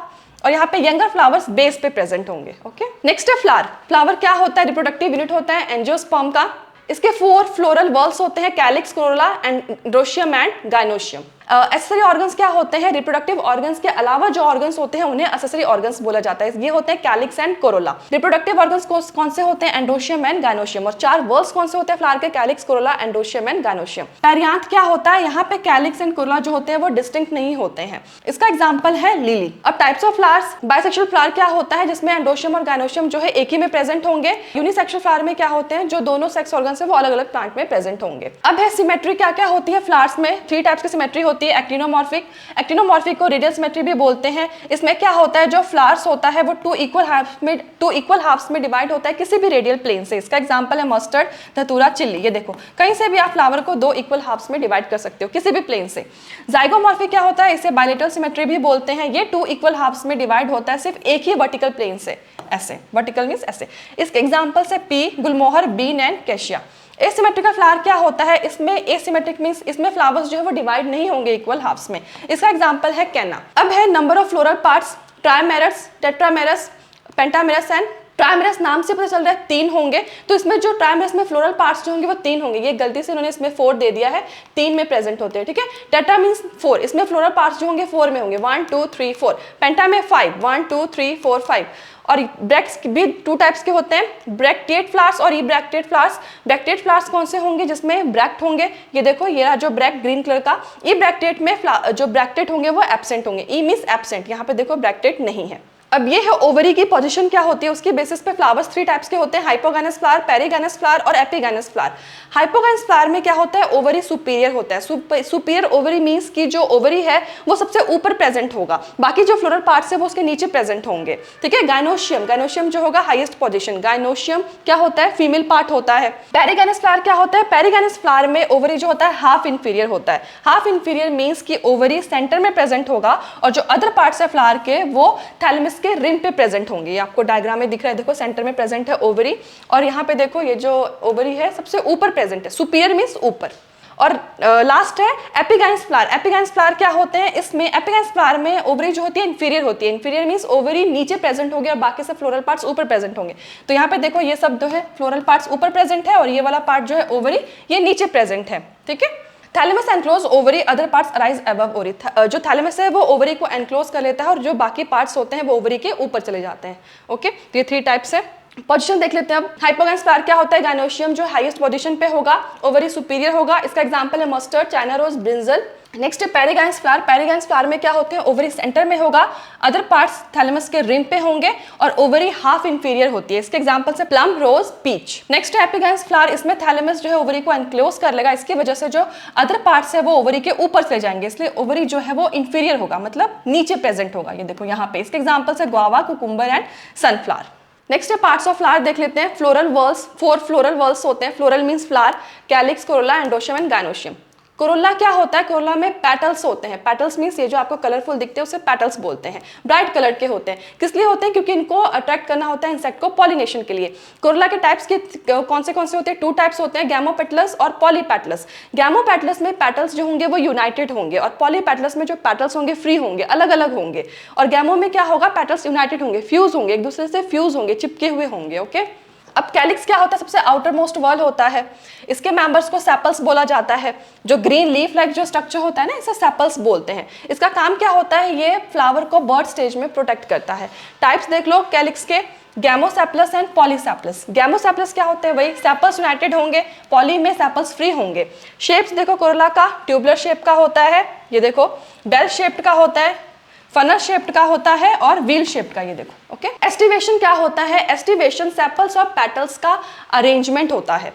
और यहाँ पे यंगर फ्लावर्स बेस पे प्रेजेंट होंगे। ओके, नेक्स्ट है फ्लावर। फ्लावर क्या होता है? रिप्रोडक्टिव यूनिट होता है एंजियोस्पर्म का। इसके 4 फ्लोरल वॉल्स होते हैं, calyx, Corolla, androecium and gynoecium. Accessory organs क्या होते हैं? रिप्रोडक्टिव ऑर्गन्स के अलावा जो ऑर्गन्स होते हैं उन्हें एक्सेसरी ऑर्गन्स बोला जाता है। ये होते हैं calyx and Corolla. Reproductive organs कौन से होते हैं? Androecium and gynoecium. और 4 वर्ल्स कौन से होते हैं फ्लावर के? Calyx, Corolla, androecium and gynoecium. Perianth क्या होता है? यहाँ पे कैलिक्स एंड कोरोला जो होते हैं वो डिस्टिंक्ट नहीं होते हैं। इसका एग्जाम्पल है लिली। अब types of flowers. Bisexual flower क्या होता है? जिसमें एंड्रोशियम और गाइनोशियम जो है एक ही में प्रेजेंट होंगे। यूनिसेक्सुअल फ्लावर में क्या होते हैं? जो दोनों सेक्स ऑर्गन्स है वो अलग अलग प्लांट में प्रेजेंट होंगे। अब है सिमेट्री। क्या क्या होती है फ्लावर्स में? 3 टाइप्स की सिमेट्री होती है। एक्टिनोमॉर्फिक, एक्टिनोमॉर्फिक को रेडियल सिमेट्री भी बोलते हैं। इसमें क्या होता है? जो फ्लावर्स होता है वो 2 इक्वल हाफ्स में डिवाइड होता है किसी भी रेडियल प्लेन से। इसका एग्जांपल है मस्टर्ड, धतूरा, चिल्ली। ये देखो कहीं से भी आप फ्लावर को 2 इक्वल हाफ्स में डिवाइड कर सकते हो किसी भी प्लेन से। जाइगोमॉर्फिक क्या होता है? इसे बायलेटरल सिमेट्री भी बोलते हैं। ये 2 इक्वल हाफ्स में डिवाइड होता है सिर्फ एक ही वर्टिकल प्लेन से, ऐसे। वर्टिकल मींस ऐसे। इसके एग्जांपल्स है pea, gulmohar, bean and cassia. Asymmetrical flower क्या होता है? इसमें एसिमेट्रिक मींस इसमें फ्लावर्स जो है वो डिवाइड नहीं होंगे इक्वल हाफ्स में। इसका एग्जांपल है कैना। अब है number of floral parts. ट्राइमेरस, tetramerous, pentamerous and ट्राइमेरस। नाम से पता चल रहा है 3 होंगे। तो इसमें जो ट्राइमेरस में फ्लोरल पार्ट्स जो होंगे वो 3 होंगे। ये गलती से इन्होंने इसमें 4 दे दिया है, 3 में प्रेजेंट होते हैं, ठीक है। टेट्रा मींस 4, इसमें फ्लोरल पार्ट्स जो होंगे 4 में होंगे, 1 2 3 4। पेंटा में 5, 1 2 3 4 5। और ब्रैक्ट्स भी 2 टाइप्स के होते हैं, ब्रैक्टेट फ्लावर्स और ई ब्रैक्टेट फ्लावर्स। ब्रैक्टेट फ्लावर्स कौन से होंगे? जिसमें ब्रैक्ट होंगे। ये देखो ये रहा जो ब्रैक्ट ग्रीन कलर का। ई ब्रैक्टेट में जो ब्रैक्टेट होंगे वो एब्सेंट होंगे। ई मींस एब्सेंट, यहाँ पे देखो ब्रैक्टेट नहीं है। अब ये है ओवरी की पोजीशन क्या होती है, उसकी बेसिस पे फ्लावर्स 3 टाइप्स के होते हैं, हाइपोगाइनस फ्लावर, पेरिगाइनस फ्लावर और एपिगाइनस फ्लावर। हाइपोगाइनस फ्लावर में क्या होता है? ओवरी सुपीरियर होता है। सुपीरियर ओवरी मींस की जो ओवरी है वो सबसे ऊपर प्रेजेंट होगा, बाकी जो फ्लोरल पार्ट्स है वो उसके नीचे प्रेजेंट होंगे, ठीक है। गाइनोशियम, गाइनोशियम जो होगा हाईएस्ट पोजीशन। गाइनोशियम क्या होता है? फीमेल पार्ट होता है। पेरिगाइनस फ्लावर क्या होता है? पेरिगाइनस फ्लावर में ओवरी जो होता है हाफ इंफीरियर होता है। हाफ इंफीरियर मींस की ओवरी सेंटर में प्रेजेंट होगा और जो अदर पार्ट्स है फ्लावर के वो थैलेमस के रिम पे प्रेजेंट होंगे। ये आपको डायग्राम में दिख रहा है, देखो सेंटर में प्रेजेंट है ओवरी और यहाँ पे देखो ये जो ओवरी है सबसे ऊपर प्रेजेंट है। सुपीरियर मींस ऊपर। और लास्ट है एपिगाइनस फ्लावर। एपिगाइनस फ्लावर क्या होते हैं? इसमें एपिगाइनस फ्लावर में ओवरी जो होती है इंफीरियर होती है। इंफीरियर मींस ओवरी नीचे प्रेजेंट होगी और बाकी सब फ्लोरल पार्ट्स ऊपर प्रेजेंट होंगे। तो यहाँ पे देखो ये सब जो है फ्लोरल पार्ट्स ऊपर प्रेजेंट है और ये वाला पार्ट जो है ओवरी ये नीचे प्रेजेंट है, ठीक है। Thalamus enclose ovary, other parts arise above ovary. जो थैलेमस है वो ओवरी को एनक्लोज कर लेता है और जो बाकी पार्ट्स होते हैं वो ओवरी के ऊपर चले जाते हैं, ओके। ये 3 टाइप्स है। पोजीशन देख लेते हैं अब। हाइपोगाइनस फ्लावर क्या होता है? गाइनोशियम जो हाईएस्ट पोजीशन पे होगा, ओवरी सुपीरियर होगा। इसका एग्जांपल है mustard, China rose, brinjal. Next है पेरिगाइनस फ्लावर। पेरिगाइनस फ्लावर में क्या होते हैं? ओवरी सेंटर में होगा, अदर पार्ट्स थैलेमस के रिम पे होंगे और ओवरी हाफ इंफीरियर होती है। इसके एग्जांपल से प्लम, रोज, पीच। नेक्स्ट है एपिगाइनस फ्लावर। इसमें थैलेमस जो है ओवरी को एनक्लोज कर लेगा, इसकी वजह से जो अदर पार्ट्स है वो ओवरी के ऊपर चले जाएंगे, इसलिए ओवरी जो है वो इंफीरियर होगा, मतलब नीचे प्रेजेंट होगा। ये देखो यहाँ पे इसके एग्जांपल है guava, cucumber and sunflower. Next है पार्ट्स ऑफ फ्लावर देख लेते हैं। फ्लोरल वर्ल्स, 4 फ्लोरल वर्ल्स होते हैं। Floral means flower, calyx, Corolla, androecium and gynoecium. Corolla क्या होता है? कोरोला में पेटल्स होते हैं। पेटल्स मींस ये जो आपको कलरफुल दिखते हैं उसे पेटल्स बोलते हैं। ब्राइट कलर के होते हैं। किस लिए होते हैं? क्योंकि इनको अट्रैक्ट करना होता है इंसेक्ट को पॉलिनेशन के लिए। कोरोला के टाइप्स के कौन से होते हैं? 2 टाइप्स होते हैं, गैमोपेटलस और पॉलीपेटलस। गैमोपेटलस में पेटल्स जो होंगे वो यूनाइटेड होंगे और पॉलीपेटलस में जो पेटल्स होंगे फ्री होंगे, अलग अलग होंगे। और गैमो में क्या होगा? पेटल्स यूनाइटेड होंगे, फ्यूज होंगे, एक दूसरे से फ्यूज होंगे, चिपके हुए होंगे। ओके, अब कैलिक्स क्या होता है? सबसे आउटर मोस्ट वॉल होता है। इसके मेंबर्स को सेपल्स बोला जाता है। जो ग्रीन लीफ लाइक जो स्ट्रक्चर होता है ना, इसे सेपल्स बोलते हैं। इसका काम क्या होता है? ये फ्लावर को बर्ड स्टेज में प्रोटेक्ट करता है। टाइप्स देख लो कैलिक्स के, गैमोसेपलस एंड पॉलीसेपलस। गैमोसेपलस क्या होते हैं? वही सेपल्स यूनाइटेड होंगे, पॉली में सेपल्स फ्री होंगे। शेप्स देखो कोरोला का ट्यूबुलर शेप का होता है, ये देखो बेल शेप्ड का होता है, फनल शेप्ड का होता है और व्हील शेप का, ये देखो। ओके, एस्टिवेशन क्या होता है? एस्टिवेशन सेपल्स और पेटल्स का अरेंजमेंट होता है।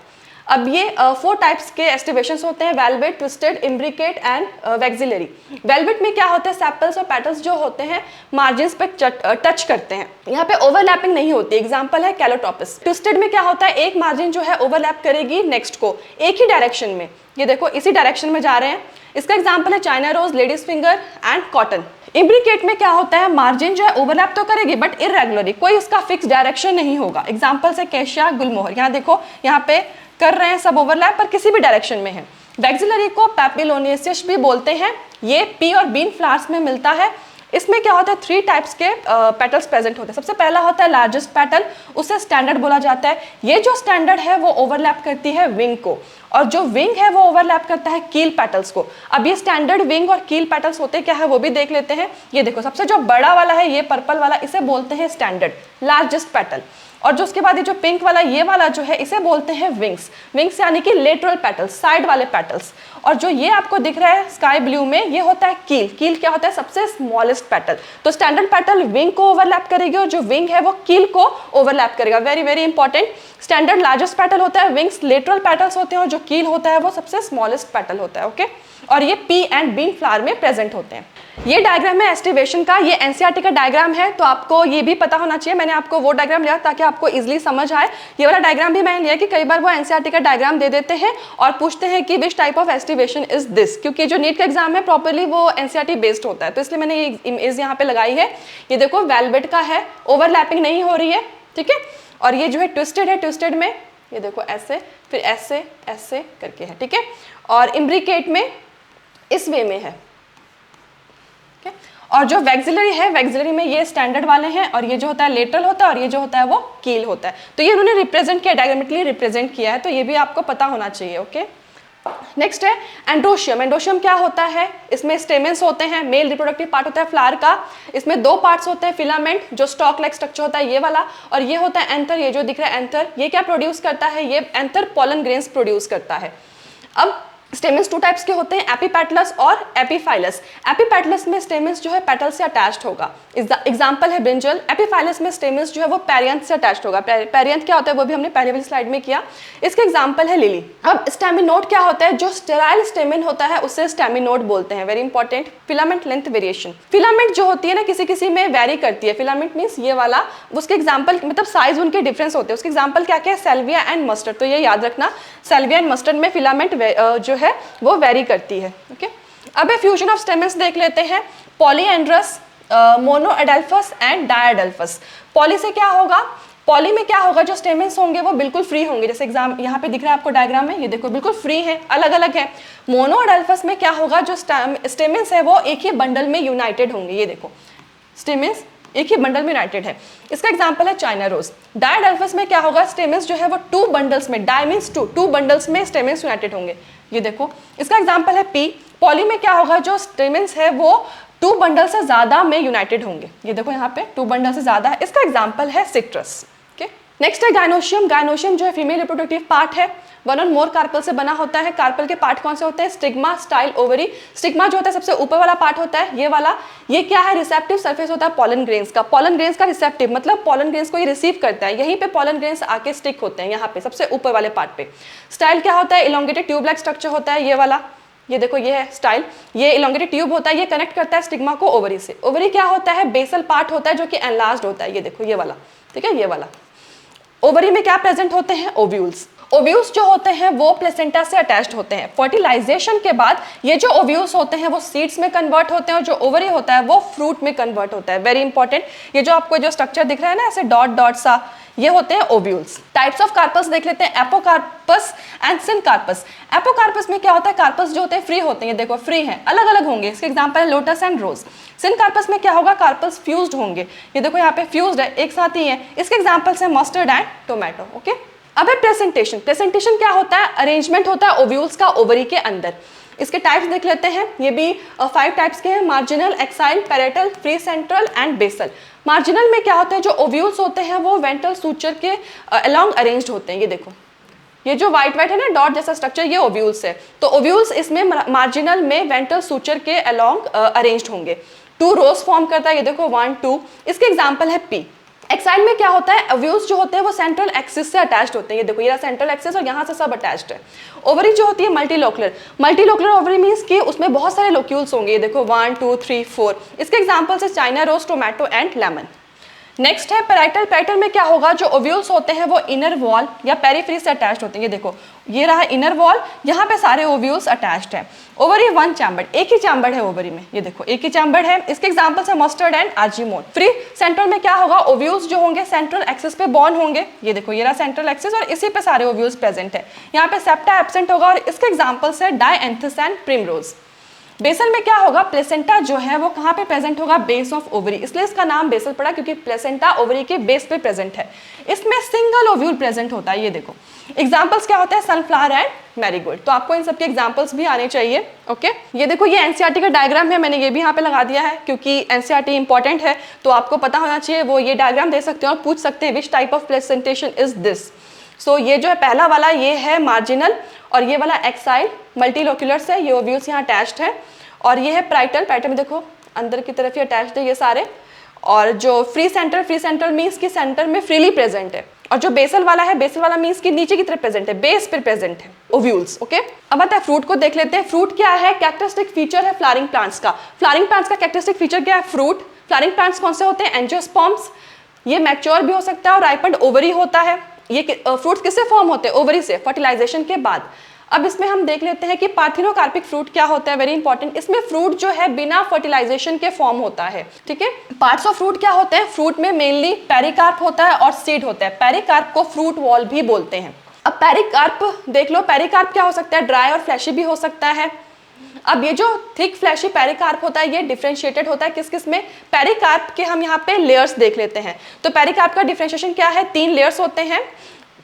अब ये 4 टाइप्स के एस्टिवेशंस होते हैं, velvet, twisted, imbricate and vexillary. Velvet में क्या होता है? सेपल्स और पेटल्स जो होते हैं मार्जिन्स पे टच करते हैं, यहाँ पे ओवरलैपिंग नहीं होती। एग्जांपल है कैलोटॉपस। ट्विस्टेड में क्या होता है? एक मार्जिन जो है ओवरलैप करेगी नेक्स्ट को एक ही डायरेक्शन में, ये देखो इसी डायरेक्शन में जा रहे हैं। इसका एग्जाम्पल है China rose, ladies finger and cotton. Imbricate में क्या होता है? मार्जिन जो है ओवरलैप तो करेगी बट इरेगुलरली, कोई उसका फिक्स डायरेक्शन नहीं होगा। एग्जाम्पल्स है कैशिया, गुलमोहर। यहाँ देखो यहाँ पे कर रहे हैं सब ओवरलैप पर किसी भी डायरेक्शन में है। वैक्सिलरी को पैपिलोनियसिस भी बोलते हैं। ये पी और बीन फ्लावर्स में मिलता है। इसमें क्या होता है? 3 टाइप्स के पेटल्स प्रेजेंट होते हैं। सबसे पहला होता है लार्जेस्ट पेटल, उसे स्टैंडर्ड बोला जाता है। ये जो स्टैंडर्ड है वो ओवरलैप करती है विंग को, और जो विंग है वो ओवरलैप करता है कील पेटल्स को। अब ये स्टैंडर्ड विंग और कील पेटल्स होते क्या है वो भी देख लेते हैं। ये देखो सबसे जो बड़ा वाला है, ये पर्पल वाला, इसे बोलते हैं स्टैंडर्ड लार्जेस्ट पेटल। और जो उसके बाद ये जो पिंक वाला, ये वाला जो है, इसे बोलते हैं विंग्स। विंग्स यानी कि लेटरल पेटल्स, साइड वाले पेटल्स। और जो ये आपको दिख रहा है स्काई ब्लू में, ये होता है कील। कील क्या होता है? सबसे स्मॉलेस्ट पेटल। तो स्टैंडर्ड पेटल विंग को ओवरलैप करेगी और जो विंग है वो कील को ओवरलैप करेगा। Very very important. Standard largest petal होता है, विंग्स लेटरल पेटल्स होते हैं, और जो कील होता है वो सबसे स्मॉलेस्ट पेटल होता है। ओके, और ये पी एंड बीन फ्लावर में प्रेजेंट होते हैं। ये डायग्राम है एस्टिवेशन का, ये एनसीईआरटी का डायग्राम है, तो आपको ये भी पता होना चाहिए। मैंने आपको वो डायग्राम लिया ताकि आपको इजीली समझ आए। ये वाला डायग्राम भी मैंने लिया कि कई बार वो एनसीईआरटी का डायग्राम दे देते हैं और पूछते हैं कि विच type of aestivation is this, क्योंकि जो नीट का एग्जाम है प्रॉपरली वो एनसीईआरटी बेस्ड होता है, तो इसलिए मैंने ये इमेज यहाँ पे लगाई है। ये देखो वेलवेट का है, ओवरलैपिंग नहीं हो रही है, ठीक है। और ये जो है ट्विस्टेड है, ट्विस्टेड में ये देखो ऐसे, फिर ऐसे ऐसे करके है, ठीक है। और इम्ब्रिकेट में इस वे में है, और जो वैक्सिलरी है, वैक्सिलरी में ये स्टैंडर्ड वाले हैं, और ये जो होता है लेटरल होता है, और ये जो होता है वो कील होता है। तो ये उन्होंने रिप्रेजेंट किया, डायग्रामेटिकली रिप्रेजेंट किया है, तो ये भी आपको पता होना चाहिए। ओके, नेक्स्ट है एंड्रोशियम। एंड्रोशियम क्या होता है? इसमें स्टेमेंस होते हैं, मेल रिप्रोडक्टिव पार्ट होता है फ्लावर का। इसमें 2 पार्ट्स होते हैं, फिलामेंट जो स्टॉक लाइक स्ट्रक्चर होता है ये वाला, और ये होता है एंथर, ये जो दिख रहा है एंथर। ये क्या प्रोड्यूस करता है? ये एंथर पोलन ग्रेन्स प्रोड्यूस करता है। अब स्टेमेंस 2 टाइप्स के होते हैं, एपीपेटलस और एपीफाइलस। एपीपेटलस में स्टेमेंस जो है पेटल से अटैच्ड होगा, एग्जांपल है ब्रिंजल। एपीफाइलस में स्टेमेंस जो है वो पेरियंथ से अटैच्ड होगा। पेरियंथ क्या होता है वो भी हमने पहले वाली स्लाइड में किया। इसके एग्जांपल है लिली। अब स्टेमिनोड क्या होता है? जो स्टेराइल स्टेमिन होता है उसे स्टेमिनोड बोलते हैं। Very important. Filament length variation, filament जो होती है ना किसी किसी में वेरी करती है। फिलामेंट मीन्स ये वाला, उसके एग्जाम्पल मतलब साइज उनके डिफरेंस होते हैं। उसके एग्जाम्पल क्या क्या है? सेल्विया एंड मस्टर्ड। तो ये याद रखना, सेल्विया एंड मस्टर्ड में फिलामेंट जो है वो वेरी करती है। ओके, अब फ्यूजन ऑफ स्टेमेंस देख लेते हैं। Polyandrous, monadelphous and diadelphous. Poly से क्या होगा? पॉली में क्या होगा? जो स्टेमेंस होंगे वो बिल्कुल फ्री होंगे, जैसे एग्जाम यहाँ पे दिख रहा है आपको डायग्राम में, ये देखो बिल्कुल फ्री है, अलग अलग है। मोनोएडेल्फस में क्या होगा? जो स्टेमेंस है वो एक ही बंडल में यूनाइटेड होंगे। ये देखो स्टेमेंस एक ही बंडल में यूनाइटेड है। इसका एग्जांपल है चाइना रोज। डायएडेल्फस में क्या होगा? स्टेमेंस जो है वो 2 बंडल्स में, डाई मींस 2 बंडल्स में स्टेमेंस यूनाइटेड होंगे। ये देखो इसका एग्जांपल है पी। पॉली में क्या होगा? जो स्टेमेंस है वो 2 बंडल से ज्यादा में यूनाइटेड होंगे। ये देखो यहाँ पे 2 बंडल से ज्यादा है। इसका एग्जांपल है सिट्रस। ओके, नेक्स्ट है गायनोशियम। गायनोशियम जो है फीमेल रिप्रोडक्टिव पार्ट है, 1 और मोर कार्पल से बना होता है। कार्पल के पार्ट कौन से होते हैं? Stigma, style, ovary. स्टिग्मा जो होता है सबसे ऊपर वाला पार्ट होता है, ये वाला। ये क्या है? रिसेप्टिव सरफेस होता है पॉलन ग्रेन्स का। पॉलन ग्रेन्स का रिसेप्टिव मतलब पॉलन ग्रेन्स को ये रिसीव करता है, यहीं पे पॉलन ग्रेन्स आके स्टिक होते हैं, यहाँ पे सबसे ऊपर वाले पार्ट पे। स्टाइल क्या होता है? इलोंगेटेड ट्यूब लाइक स्ट्रक्चर होता है, ये वाला। ये देखो ये है स्टाइल, ये इलोंगेटेड ट्यूब होता है, ये कनेक्ट करता है स्टिग्मा को ओवरी से। ओवरी क्या होता है? बेसल पार्ट होता है जो कि एनलार्ज्ड होता है, ये देखो ये वाला, ठीक है, ये वाला। ओवरी में क्या प्रेजेंट होते हैं? ओव्यूल्स। ओव्यूल्स जो होते हैं वो प्लेसेंटा से अटैच्ड होते हैं। फर्टिलाइजेशन के बाद ये जो ओव्यूल्स होते हैं वो सीड्स में कन्वर्ट होते हैं और जो ओवरी होता है वो फ्रूट में कन्वर्ट होता है। वेरी इंपॉर्टेंट, ये जो आपको जो स्ट्रक्चर दिख रहा है ना ऐसे डॉट डॉट सा, ये होते हैं ओव्यूल्स। टाइप्स ऑफ कार्पस देख लेते हैं, एपोकार्पस एंड सिनकार्पस। एपोकार्पस में क्या होता है, कार्पस जो होते हैं फ्री होते हैं, ये देखो फ्री हैं, अलग अलग होंगे, इसके एग्जांपल है लोटस एंड रोज। सिनकार्पस में क्या होगा, कार्पस फ्यूज्ड होंगे, ये देखो यहाँ पे फ्यूज्ड है, एक साथ ही है, इसके एग्जांपल्स है मस्टर्ड एंड टोमेटो। ओके, अब है प्रेजेंटेशन। प्रेजेंटेशन क्या होता है, अरेंजमेंट होता है ओव्यूल्स का ओवरी के अंदर। इसके टाइप्स देख लेते हैं, ये भी 5 टाइप्स के हैं, marginal, axile, parietal, free central and basal. Marginal में क्या होता है, जो ओव्यूल्स होते हैं वो वेंट्रल सूचर के अलोंग अरेंज्ड होते हैं, ये देखो ये जो व्हाइट व्हाइट है ना डॉट जैसा स्ट्रक्चर, ये ओव्यूल्स है। तो ओव्यूल्स इसमें मार्जिनल में वेंट्रल सूचर के अलोंग अरेंज्ड होंगे। 2 रोज फॉर्म करता है, ये देखो 1 2, इसके एग्जांपल है पी। एक्साइल में क्या होता है, ओव्यूल्स जो होते हैं वो सेंट्रल एक्सिस से अटैच्ड होते हैं, ये देखो ये सेंट्रल एक्सिस और यहाँ से सब अटैच्ड है। ओवरी जो होती है मल्टीलोकुलर, मल्टीलोकुलर ओवरी मींस कि उसमें बहुत सारे लोक्यूल्स होंगे, ये देखो 1 2 3 4, इसके एग्जांपल्स है China rose, tomato and lemon. Next है पैराइटल। पैराइटल में क्या होगा, जो ओव्यूल्स होते हैं वो इनर वॉल या पेरिफेरी से अटैच्ड होते हैं, ये देखो ये रहा इनर वॉल, यहाँ पे सारे ओव्यूल्स अटैच्ड है। ओवरी 1 चैम्बर्ड, एक ही चैम्बर्ड है ओवरी में, ये देखो एक ही चैम्बर्ड है, इसके एग्जांपल्स है mustard and Argemone. Free central में क्या होगा, ओव्यूल्स जो होंगे सेंट्रल एक्सिस पे बॉर्न होंगे, ये देखो ये रहा सेंट्रल एक्सिस और इसी पे सारे ओव्यूल्स प्रेजेंट है। यहाँ पे सेप्टा एब्सेंट होगा और इसके एग्जांपल्स है डायएंथस एंड प्रिमरोज। बेसल में क्या होगा, प्लेसेंटा जो है वो कहाँ पे प्रेजेंट होगा, बेस ऑफ ओवरी, इसलिए इसका नाम बेसल पड़ा क्योंकि प्लेसेंटा ओवरी के बेस पे प्रेजेंट है। इसमें सिंगल ओव्यूल प्रेजेंट होता है, ये देखो एग्जांपल्स क्या होते हैं, सनफ्लावर एंड मैरीगोल्ड। तो आपको इन सबके एग्जांपल्स भी आने चाहिए। ओके, ये देखो ये एनसीईआरटी का डायग्राम है, मैंने ये भी यहाँ पे लगा दिया है क्योंकि एनसीईआरटी इंपॉर्टेंट है, तो आपको पता होना चाहिए। वो ये डायग्राम दे सकते हैं और पूछ सकते हैं which type of presentation is this. So ये जो है पहला वाला ये है मार्जिनल और ये वाला एक्साइल मल्टीलोक्यूलर से, ये ओव्यूल्स यहाँ अटैच्ड है। और ये है पैराइटल, पैराइटल में देखो अंदर की तरफ ही अटैच्ड है ये सारे। और जो फ्री सेंट्रल मीन्स कि सेंटर में फ्रीली प्रेजेंट है। और जो बेसल वाला है, बेसल वाला मीन्स कि नीचे की तरफ प्रेजेंट है, बेस पर प्रेजेंट है ओव्यूल्स। ओके, अब आता है फ्रूट को देख लेते हैं। फ्रूट क्या है, कैरेक्टरिस्टिक फीचर है फ्लावरिंग प्लांट्स का। फ्लावरिंग प्लांट्स का कैरेक्टरिस्टिक फीचर क्या है, फ्रूट। फ्लावरिंग प्लांट्स कौन से होते हैं, एंजियोस्पर्म्स। ये मैच्योर भी हो सकता है और राइपेंड ओवरी होता है। ये फ्रूट्स किससे फॉर्म होते हैं, ओवरी से, फर्टिलाइजेशन के बाद। अब इसमें हम देख लेते हैं कि पार्थिनोकार्पिक फ्रूट क्या होता है, वेरी इंपॉर्टेंट। इसमें फ्रूट जो है बिना फर्टिलाइजेशन के फॉर्म होता है, ठीक है। पार्ट्स ऑफ फ्रूट क्या होते हैं, फ्रूट में मेनली पेरिकार्प होता है और सीड होता है। पेरिकार्प को फ्रूट वॉल भी बोलते हैं। अब पेरिकार्प देख लो, पेरिकार्प क्या हो सकता है, ड्राई और फ्लैशी भी हो सकता है। अब ये जो थिक फ्लैशी पेरिकार्प होता है ये डिफरेंशिएटेड होता है किस किस में, पेरिकार्प के हम यहाँ पे लेयर्स देख लेते हैं। तो पेरिकार्प का डिफरेंशिएशन क्या है, 3 लेयर्स होते हैं,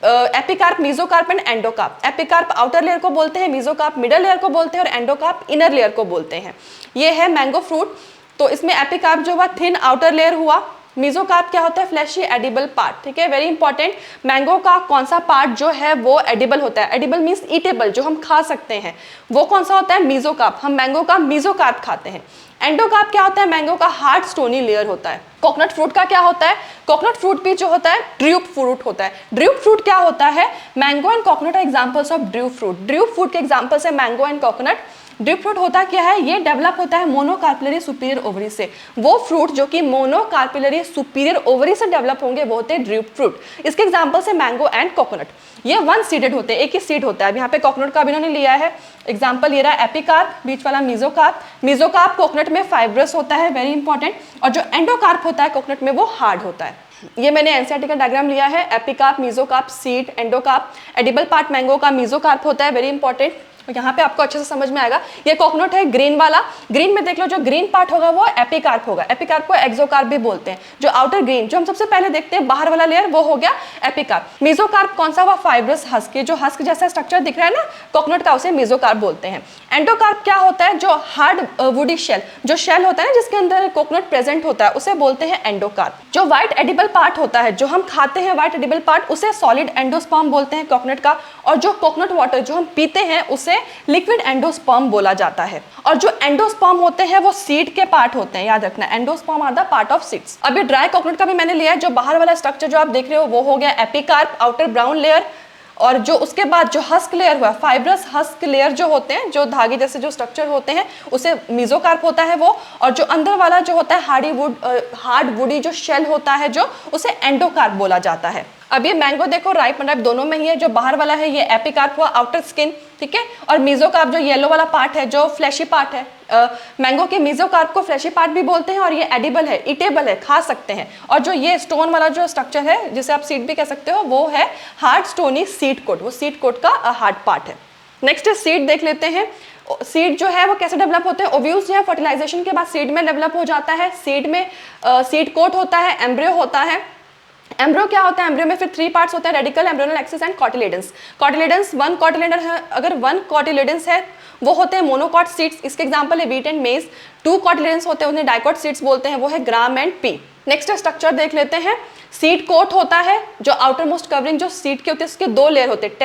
epicarp, mesocarp and endocarp. Epicarp outer layer को बोलते हैं, मेसोकार्प मिडल लेयर को बोलते हैं और एंडोकार्प इनर लेयर को बोलते हैं। ये है मैंगो फ्रूट। तो इसमें एपिकार्प जो हुआ थिन आउटर लेयर हुआ, मेसोकार्प क्या होता है, फ्लैशी एडिबल पार्ट, ठीक है, वेरी इंपॉर्टेंट। मैंगो का कौन सा पार्ट जो है वो एडिबल होता है, एडिबल मीन्स ईटेबल, जो हम खा सकते हैं, वो कौन सा होता है, मेसोकार्प। हम मैंगो का मेसोकार्प खाते हैं। एंडोकार्प क्या होता है, मैंगो का हार्ड स्टोनी लेयर होता है। कोकोनट फ्रूट का क्या होता है, कोकोनट फ्रूट भी जो होता है ड्रूप फ्रूट होता है। ड्रूप फ्रूट क्या होता है, mango and coconut are examples of drupe fruit. Drupe fruit के एग्जांपल्स है mango and coconut. Drupe fruit होता क्या है, ये डेवलप होता है मोनोकार्पिलरी सुपीरियर ओवरी से। वो फ्रूट जो कि मोनोकार्पिलरी सुपीरियर ओवरी से डेवलप होंगे वो होते हैं ड्रूप फ्रूट। इसके एग्जांपल्स है मैंगो एंड कोकोनट। ये 1 सीडेड होते हैं, एक ही सीड होता है। अब यहाँ पे कोकोनट का भी इन्होंने लिया है एग्जाम्पल, ये रहा एपिकार्प, बीच वाला मेसोकार्प। मेसोकार्प कोकोनट में फाइब्रस होता है, वेरी इंपॉर्टेंट। और जो एंडोकार्प होता है कोकोनट में वो हार्ड होता है। ये मैंने एनसीईआरटी का डायग्राम लिया है, epicarp, mesocarp, seed, endocarp. Edible part mango का मेसोकार्प होता है, वेरी इंपॉर्टेंट। यहाँ पे आपको अच्छे से समझ में आएगा। ये कोकोनट है ग्रीन वाला, ग्रीन में देख लो जो ग्रीन पार्ट होगा वो एपिकार्प होगा। एपिकार्प को एक्सोकार्प भी बोलते हैं। जो आउटर ग्रीन जो हम सबसे पहले देखते हैं बाहर वाला लेयर वो हो गया एपिकार्प। मेसोकार्प कौन सा हुआ, फाइब्रस हस्क, जो हस्क जैसा स्ट्रक्चर दिख रहा है ना कोकोनट का, उसे मेसोकार्प बोलते हैं। एंडोकार्प क्या होता है, जो हार्ड वुडी शेल, जो शेल होता है ना जिसके अंदर कोकोनट प्रेजेंट होता है उसे बोलते हैं एंडोकार्प। जो व्हाइट एडिबल पार्ट होता है जो हम खाते हैं, व्हाइट एडिबल पार्ट, उसे सॉलिड एंडोस्पर्म बोलते हैं कोकोनट का। और जो कोकोनट वाटर जो हम पीते हैं उसे लिक्विड एंडोस्पर्म बोला जाता है। और जो एंडोस्पर्म होते हैं वो सीड के पार्ट होते हैं, याद रखना, endosperm are the part of seeds. अब ये ड्राई कोकोनट का भी मैंने लिया है। जो बाहर वाला स्ट्रक्चर जो आप देख रहे हो वो हो गया एपिकार्प, आउटर ब्राउन लेयर। और जो उसके बाद जो हस्क लेयर हुआ, फाइब्रस हस्क लेयर जो होते हैं, जो धागे जैसे जो स्ट्रक्चर होते हैं, उसे मेसोकार्प होता है वो। और जो अंदर वाला जो होता है हार्ड वुडी जो शेल होता है जो, उसे एंडोकार्प बोला जाता है। अब ये मैंगो देखो राइप अनराइप दोनों में ही है। जो बाहर वाला है ये एपिकार्प हुआ, आउटर स्किन, ठीक है, और मेसोकार्प जो येलो वाला पार्ट है, जो फ्लैशी पार्ट है। मैंगो के मेसोकार्प को फ्लैशी पार्ट भी बोलते हैं और ये एडिबल है, ईटेबल है, खा सकते हैं। और जो ये स्टोन वाला जो स्ट्रक्चर है जिसे आप सीड भी कह सकते हो, वो है हार्ड स्टोनी सीड कोट, वो सीड कोट का हार्ड पार्ट है। नेक्स्ट सीड देख लेते हैं। सीड जो है वो कैसे डेवलप होते हैं? ओव्यूल्स जो है फर्टिलाइजेशन के बाद सीड में डेवलप हो जाता है। सीड में सीड कोट होता है, एम्ब्रियो होता है। एम्ब्रियो क्या होता है? एम्ब्रियो में फिर 3 पार्ट्स होते हैं, radical, embryonal axis and cotyledons. Cotyledons 1 cotyledon है, अगर 1 कॉटिलेडन्स है वो होते हैं मोनोकॉट सीड्स, इसके एग्जांपल है व्हीट एंड मेज। 2 कॉटिलेडन्स होते हैं, उन्हें डाइकॉट सीड्स बोलते हैं, वो है gram and P. Next structure देख लेते हैं। सीड कोट होता है, जो आउटर मोस्ट कवरिंग जो सीड के होते हैं उसके 2 लेयर होते हैं।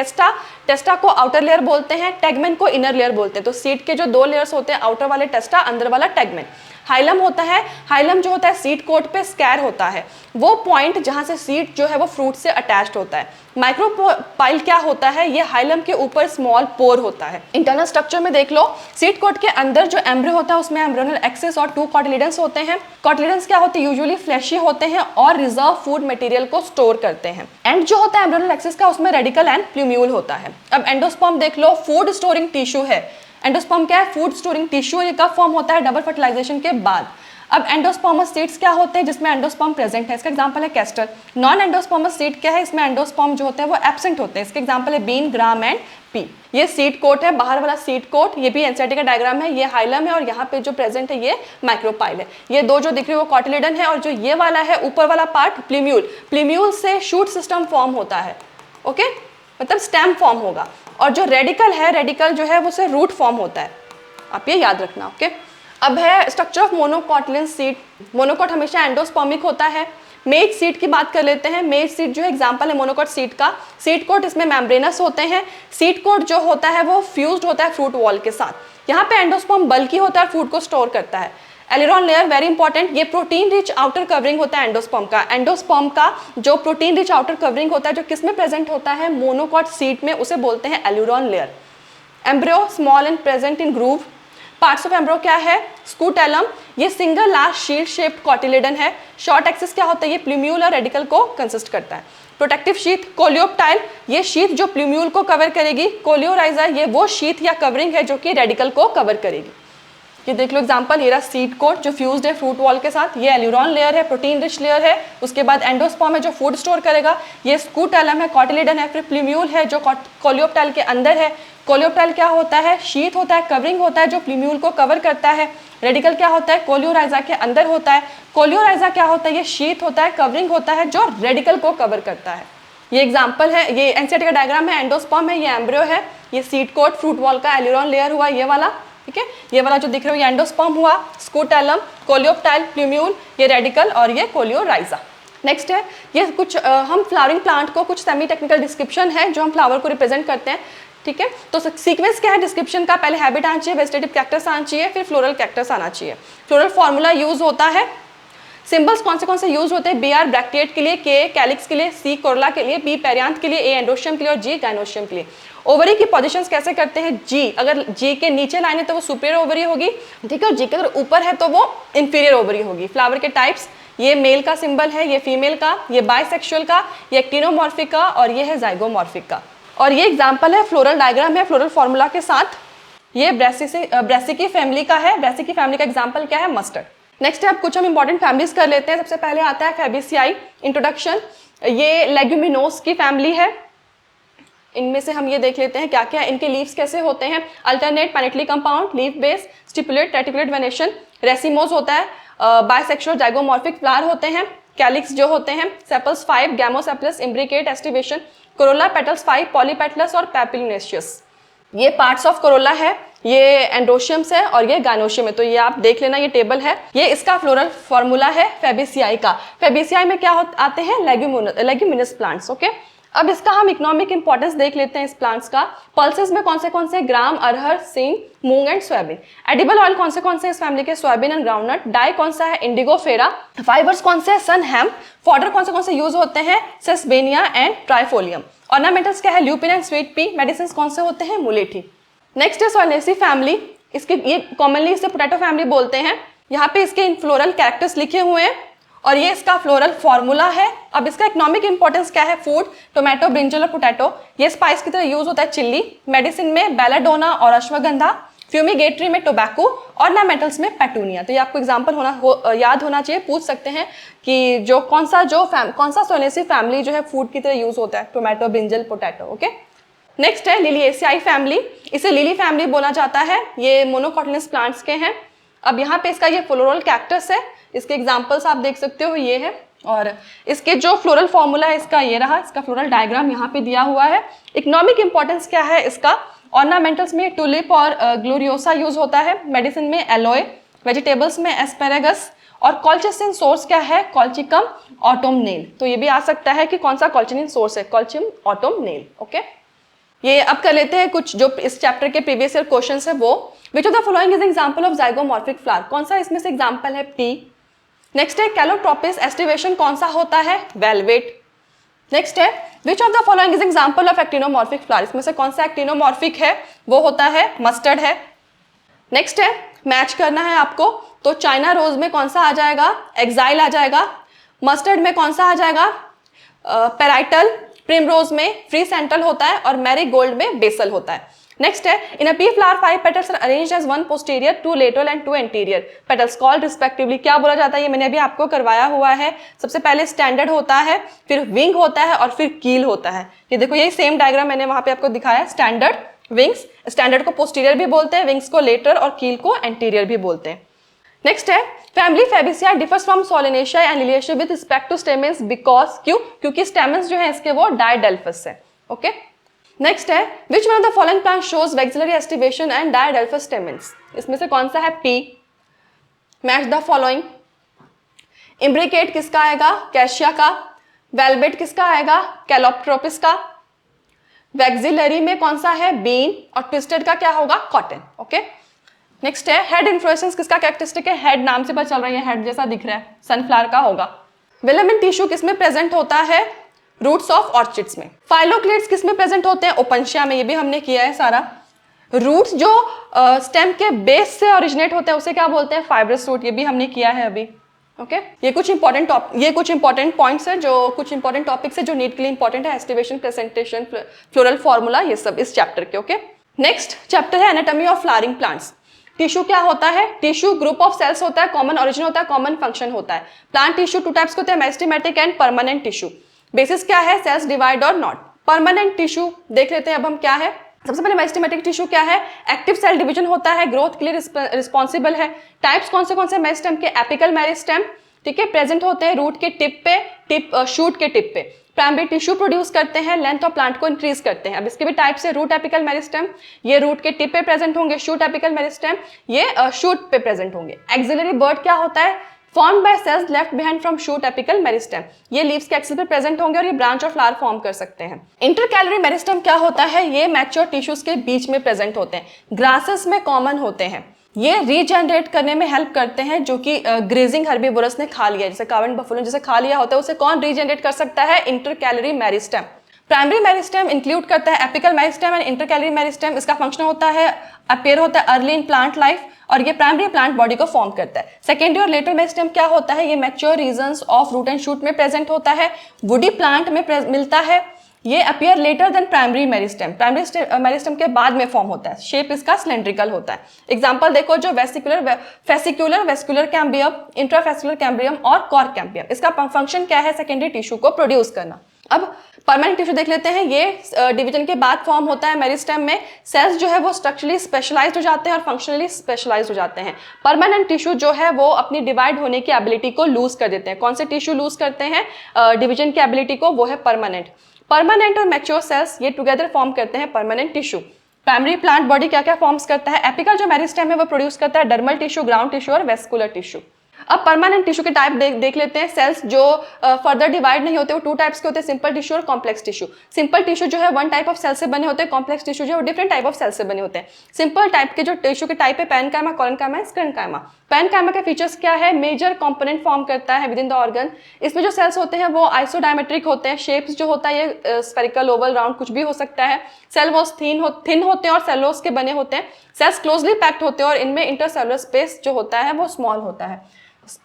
टेस्टा को आउटर लेयर बोलते हैं, टेगमेन को इनर लेयर बोलते हैं। तो सीड के जो 2 लेयर्स होते हैं, आउटर वाले टेस्टा, अंदर वाला टेगमेन। हाइलम होता है, हाइलम जो होता है सीड कोट पे स्कैर होता है, वो पॉइंट जहां से सीड जो है वो फ्रूट से अटैच्ड होता है। माइक्रोपाइल क्या होता है? ये हाइलम के ऊपर स्मॉल पोर होता है। इंटरनल स्ट्रक्चर में देख लो, सीड कोट के अंदर जो एम्ब्रियो होता है उसमें एम्ब्रियोनल एक्सिस और 2 कॉटिलेडन्स होते हैं। कॉटिलेडन्स क्या होते हैं? यूजुअली फ्लैशी होते हैं और रिजर्व फूड मटेरियल को स्टोर करते हैं। एंड जो होता है एम्ब्रियोनल एक्सिस का, उसमें रेडिकल एंड प्लूम्यूल होता है। अब एंडोस्पर्म देख लो, फूड स्टोरिंग टिश्यू है। एंडोस्पर्म क्या है? Food storing tissue. ये कब फॉर्म होता है? डबल फर्टिलाइजेशन के बाद। अब एंडोस्पर्मस सीड्स क्या होते हैं जिसमें एंडोस्पर्म प्रेजेंट है? इसका एग्जांपल है कैस्टर। नॉन एंडोस्पर्मस सीड क्या है? इसमें एंडोस्पर्म जो होते हैं वो एब्सेंट होते हैं, इसके एग्जांपल है बीन, ग्राम एंड पी। ये सीड कोट है, बाहर वाला सीड कोट, ये भी एनसीईआरटी का डायग्राम है। ये हाइलम है और यहाँ पे जो प्रेजेंट है ये माइक्रोपाइल है। ये 2 जो दिख रही है वो कॉटिलेडन है और जो ये वाला है ऊपर वाला पार्ट प्लूम्यूल। प्लूम्यूल से शूट सिस्टम फॉर्म होता है, ओके, मतलब स्टेम फॉर्म होगा। और जो रेडिकल है, रेडिकल जो है वो से रूट फॉर्म होता है, आप ये याद रखना, ओके। अब है स्ट्रक्चर ऑफ मोनोकॉटिलियन सीड। मोनोकॉट हमेशा एंडोस्पर्मिक होता है। मेज सीड की बात कर लेते हैं। मेज सीड जो है एग्जांपल है मोनोकॉट सीड का। सीड कोट इसमें मेम्ब्रेनस होते हैं। सीड कोट जो होता है वो फ्यूज्ड होता है फ्रूट वॉल के साथ। यहाँ पे एंडोस्पर्म बल्की होता है, फूड को स्टोर करता है। एलिरॉन लेयर वेरी इंपॉर्टेंट, ये प्रोटीन रिच आउटर कवरिंग होता है एंडोस्पर्म का। एंडोस्पर्म का जो प्रोटीन रिच आउटर कवरिंग होता है जो किसमें प्रेजेंट होता है? मोनोकॉट सीड में, उसे बोलते हैं aleurone layer. Embryo small and present in groove. Parts of embryo क्या है? स्कूटेलम, ये single last shield shaped cotyledon है। शॉर्ट एक्सिस क्या होता है? ये प्लूम्यूल और रेडिकल को कंसिस्ट करता है। प्रोटेक्टिव शीथ कोलियोप्टाइल, ये शीथ जो प्लूम्यूल को कवर करेगी। कोलियोराइजा, ये वो शीथ या कवरिंग है जो कि रेडिकल को कवर करेगी। ये देख लो एग्जांपल, ये रहा सीड कोट जो फ्यूज्ड है फ्रूट वॉल के साथ। ये एल्यूरॉन लेयर है, प्रोटीन रिच लेयर है। उसके बाद एंडोस्पर्म है जो फूड स्टोर करेगा। ये स्कूटेलम है, कॉटिलेडन है। फिर प्लूम्यूल है जो कोलियोप्टाइल के अंदर है। कोलियोप्टाइल क्या होता है? शीथ होता है, कवरिंग होता है जो प्लूम्यूल को कवर करता है। रेडिकल क्या होता है? कोलियोराइजा के अंदर होता है। कोलियोराइजा क्या होता है? ये शीथ होता है, कवरिंग होता है जो रेडिकल को कवर करता है। ये एग्जांपल है, ये एनसीईआरटी का डायग्राम है। एंडोस्पर्म है, ये एम्ब्रियो है। ये सीड कोट फ्रूट वॉल का एल्यूरॉन लेयर हुआ ये वाला, ठीक है। ये वाला जो दिख रहा है ये एंडोस्पर्म हुआ, स्कूटेलम, कोलियोप्टाइल, प्लूम्यूल, ये रेडिकल और ये कोलियोराइजा। नेक्स्ट है ये कुछ हम फ्लावरिंग प्लांट को कुछ सेमी टेक्निकल डिस्क्रिप्शन है जो हम फ्लावर को रिप्रेजेंट करते हैं, ठीक है। तो सीक्वेंस क्या है डिस्क्रिप्शन का? पहले हैबिट आना चाहिए, वेजिटेटिव कैरेक्टर्स आना चाहिए, फिर फ्लोरल कैरेक्टर्स आना चाहिए। फ्लोरल फॉर्मूला यूज होता है। सिंबल्स कौन से यूज होते हैं? बी आर ब्रैक्टिएट के लिए, के कैलिक्स के लिए, सी कोरोला के लिए, बी पेरियांथ के लिए, ए एंडोशियम के लिए और जी गाइनोशियम के लिए। ओवरी की पोजीशंस कैसे करते हैं? जी, अगर जी के नीचे लाइन है तो वो सुपीरियर ओवरी होगी, ठीक है, और जी के अगर ऊपर है तो वो इंफीरियर ओवरी होगी। फ्लावर के टाइप्स, ये मेल का सिंबल है, ये फीमेल का, ये बाइसेक्सुअल का, ये एक्टिनोमॉर्फिक का और ये है जाइगोमॉर्फिक का। और ये एग्जाम्पल है, फ्लोरल डायग्राम है फ्लोरल फॉर्मूला के साथ। ये ब्रेसिकी फैमिली का है। ब्रेसिकी फैमिली का एग्जाम्पल क्या है? मस्टर्ड। नेक्स्ट है, अब कुछ हम इंपॉर्टेंट फैमिलीज कर लेते हैं। सबसे पहले आता है फैबेसियाई। इंट्रोडक्शन, ये लेग्यूमिनोस की फैमिली है। इनमें से हम ये देख लेते हैं क्या क्या है। इनके लीव्स कैसे होते हैं? Alternate pinnately compound, leaf base, stipulate, reticulate venation. Racemose होता है, बाइसेक्सुअल जाइगोमॉर्फिक फ्लावर होते हैं। कैलिक्स जो होते हैं, sepals 5, gamosepalous, imbricate, aestivation. Corolla petals 5, polypetalous और पैपिलिनेशियस। ये पार्ट्स ऑफ कोरोला है, ये एंडोशियम्स है और ये गाइनोशियम है। तो ये आप देख लेना, ये टेबल है। ये इसका फ्लोरल फॉर्मूला है फैबेसियाई का। फैबेसियाई में क्या आते हैं? Leguminous plants, okay. अब इसका हम इकोनॉमिक इंपॉर्टेंस देख लेते हैं इस प्लांट्स का। पल्सेस में कौन से? ग्राम, अरहर, सिंग, मूंग एंड सोयाबीन। एडिबल ऑयल कौन से इस फैमिली के? Soybean and groundnut. डाई कौन सा है? इंडिगो फेरा। फाइबर्स कौन से? सन हेम्प। फॉडर कौन से यूज होते हैं? Sesbania and trifolium. ऑर्नामेंटल्स क्या है? Lupin and sweet pea. Medicine कौन से होते हैं? मुलेठी। नेक्स्ट है सोलेनेसी फैमिली। इसके ये कॉमनली इसे पोटैटो फैमिली बोलते हैं। यहाँ पे इसके फ्लोरल कैरेक्टर्स लिखे हुए हैं और ये इसका फ्लोरल फॉर्मूला है। अब इसका इकोनॉमिक इंपॉर्टेंस क्या है? फूड, टोमेटो, ब्रिंजल और पोटैटो, ये स्पाइस की तरह यूज होता है। चिल्ली, मेडिसिन में बेलाडोना और अश्वगंधा, फ्यूमिगेटरी में टोबैको, ऑर्नामेंटल्स में पेटूनिया। तो ये आपको एग्जांपल याद होना चाहिए, पूछ सकते हैं कि जो कौन सा सोलेसी फैमिली जो है फूड की तरह यूज होता है, tomato, brinjal, potato. Okay, next है लिलिएसियाई फैमिली, इसे लिली फैमिली बोला जाता है। ये मोनोकोटिलस प्लांट्स के हैं। अब यहाँ पे इसका ये फ्लोरल कैक्टस है, इसके एग्जांपल्स आप देख सकते हो, ये है। और इसके जो फ्लोरल फॉर्मूला है इसका ये रहा, इसका फ्लोरल डायग्राम यहाँ पे दिया हुआ है। इकोनॉमिक इंपॉर्टेंस क्या है इसका? ऑर्नामेंटल्स में टुलिप और ग्लोरियोसा यूज होता है, मेडिसिन में एलोए, वेजिटेबल्स में एस्पेरेगस, और कॉल्चिसिन सोर्स क्या है? Colchicum autumnale. तो ये भी आ सकता है कि कौन सा कॉल्चिनिन सोर्स है? कॉल्चियम ऑटोमनेल। ओके, ये अब कर लेते हैं कुछ जो इस चैप्टर के प्रीवियस ईयर क्वेश्चन है वो। विच of the following is example of zygomorphic flower? कौन सा इसमें से एग्जांपल है? पी। नेक्स्ट है कैलोट्रोपिस एस्टिवेशन कौन सा होता है? वेलवेट। नेक्स्ट है विच of the following is example of actinomorphic flower? इसमें से कौन सा एक्टिनोमॉर्फिक है? वो होता है मस्टर्ड है। नेक्स्ट है मैच करना है आपको, तो चाइना रोज में कौन सा आ जाएगा? एक्साइल आ जाएगा। मस्टर्ड में कौन सा आ जाएगा? पेराइटल। प्रिमरोज में फ्री सेंट्रल होता है और मैरीगोल्ड में बेसल होता है। नेक्स्ट है in a pea flower 5 petals are arranged as 1 posterior, 2 lateral and 2 anterior petals called respectively. क्या बोला जाता है? ये मैंने अभी आपको करवाया हुआ है। सबसे पहले स्टैंडर्ड होता है, फिर विंग होता है और फिर कील होता है। ये देखो, यही सेम डायग्राम मैंने वहां पे आपको दिखाया। स्टैंडर्ड, विंग्स, स्टैंडर्ड को पोस्टीरियर भी बोलते हैं, विंग्स को लेटर और कील को एंटीरियर भी बोलते हैं। नेक्स्ट है family Fabaceae differs from Solanaceae and Liliaceae with respect to stamens because, क्यों? क्योंकि स्टेमेंस जो है इसके वो डायडेल्फस है। ओके, नेक्स्ट है which one of the following plant shows vexillary aestivation and diadelphous stamens? इसमें से कौन सा है? Pea. Match the following. Imbricate किसका आएगा? कैशिया का। वेलवेट किसका आएगा? कैलोट्रोपिस का। वैक्सिलरी में कौन सा है? बीन। और ट्विस्टेड का क्या होगा? कॉटन। ओके, नेक्स्ट है हेड इन्फ्लोरेसेंस किसका कैरेक्टरिस्टिक है? हेड नाम से पता चल रही है, हेड जैसा दिख रहा है, सनफ्लावर का होगा। विलामेंट टिश्यू किसमें प्रेजेंट होता है? रूट्स ऑफ ऑर्चिड्स में। फाइलोक्लेट्स किसमें प्रेजेंट होते हैं? ओपनशिया में। ये भी हमने किया है सारा। रूट्स जो स्टेम के बेस से ओरिजिनेट होते हैं उसे क्या बोलते हैं? Fibrous root. ये भी हमने किया है अभी। ओके, ये कुछ इंपॉर्टेंट पॉइंट्स है, जो कुछ इंपॉर्टेंट टॉपिक्स है जो नीट के लिए इंपॉर्टेंट है। एस्टिवेशन, प्रेजेंटेशन, फ्लोरल फॉर्मूला, ये सब इस चैप्टर के। ओके, नेक्स्ट चैप्टर है anatomy of flowering plants. Tissue क्या होता है? टिश्यू ग्रुप ऑफ सेल्स होता है, कॉमन ओरिजिन होता है, कॉमन फंक्शन होता है। प्लांट टिश्यू 2 टाइप्स के होते हैं, meristematic and permanent tissue. Basis क्या है? सेल्स डिवाइड और नॉट। परमानेंट टिश्यू देख लेते हैं अब हम क्या है। सबसे पहले मेरिस्टेमेटिक टिश्यू क्या है? एक्टिव सेल डिवीजन होता है, ग्रोथ के लिए रिस्पॉन्सिबल है। टाइप्स कौन से मेरिस्टेम के? एपिकल मेरिस्टेम, ठीक है, प्रेजेंट होते हैं रूट के टिप पे, शूट के टिप पे। प्राइमरी टिश्यू प्रोड्यूस करते हैं, लेंथ ऑफ प्लांट को इंक्रीज करते हैं। अब इसके भी टाइप्स है, रूट एपिकल मेरिस्टेम, ये रूट के टिप पे प्रेजेंट होंगे। शूट एपिकल मेरिस्टेम, ये शूट पे प्रेजेंट होंगे। एक्सिलरी बर्ड क्या होता है? Formed by cells left behind from shoot apical meristem, ये लीव्स के एक्सिल पे प्रेजेंट होंगे और ये ब्रांच और फ्लावर फॉर्म कर सकते हैं। इंटरकैलरी मेरिस्टेम क्या होता है? ये मैच्योर टिश्यूज के बीच में प्रेजेंट होते हैं, ग्रासेस में कॉमन होते हैं। ये रीजनरेट करने में हेल्प करते हैं, जो कि ग्रेजिंग हर्बीवोरस ने खा लिया, जैसे कावन बफलो जैसे खा लिया होता है, उसे कौन रीजनरेट कर सकता है? Intercalary meristem. Primary meristem include करता है apical meristem and intercalary meristem. इसका फंक्शन होता है, अपीयर होता है अर्ली इन प्लांट लाइफ, और ये प्राइमरी प्लांट बॉडी को फॉर्म करता है। सेकेंडरी और लेटर मेरिस्टेम क्या होता है? ये mature regions of root and shoot में प्रेजेंट होता है, वुडी प्लांट में मिलता है। ये appear later than primary meristem, primary meristem के बाद में फॉर्म होता है। शेप इसका सिलेंड्रिकल होता है। एग्जांपल देखो, जो fascicular vascular cambium, intrafascicular cambium और कॉर्क कैम्बियम। इसका फंक्शन क्या है? सेकेंडरी टिश्यू को प्रोड्यूस करना। अब परमानेंट टिश्यू देख लेते हैं। ये डिवीजन के बाद फॉर्म होता है मेरिस्टेम में। सेल्स जो है वो स्ट्रक्चरली स्पेशलाइज्ड हो जाते हैं और फंक्शनली स्पेशलाइज्ड हो जाते हैं। परमानेंट टिश्यू जो है वो अपनी डिवाइड होने की एबिलिटी को लूज कर देते हैं। कौन से टिश्यू लूज करते हैं डिवीजन की एबिलिटी को? वो है परमानेंट। परमानेंट और मैच्योर सेल्स ये टुगेदर फॉर्म करते हैं permanent tissue. Primary plant body क्या क्या फॉर्म्स करता है? एपिकल जो मेरिस्टेम है वो प्रोड्यूस करता है डर्मल टिश्यू, ग्राउंड टिश्यू और वेस्कुलर टिश्यू। अब परमानेंट टिश्यू के टाइप देख लेते हैं। सेल्स जो फर्दर डिवाइड नहीं होते वो 2 टाइप्स के होते हैं, सिंपल टिश्यू और कॉम्प्लेक्स टिश्यू। सिंपल टिश्यू जो है 1 टाइप ऑफ सेल से बने होते हैं, कॉम्प्लेक्स टिश्यू जो है वो डिफरेंट टाइप ऑफ सेल से बने होते हैं। सिंपल टाइप के जो टिश्यू के टाइप है पैरेन्काइमा, कोलेनकाइमा, स्क्लेरेन्काइमा। पैरेन्काइमा के फीचर्स क्या है? मेजर कंपोनेंट फॉर्म करता है विद इन द ऑर्गन। इसमें जो सेल्स होते हैं वो आइसोडायमेट्रिक होते हैं। शेप्स जो होता है ये स्फेरिकल, ओवल, राउंड कुछ भी हो सकता है। सेल वॉल्स थिन होते हैं और सेलोस के बने होते हैं। सेल्स क्लोजली पैक्ड होते हैं और इनमें इंटरसेलुलर स्पेस जो होता है वो स्मॉल होता है।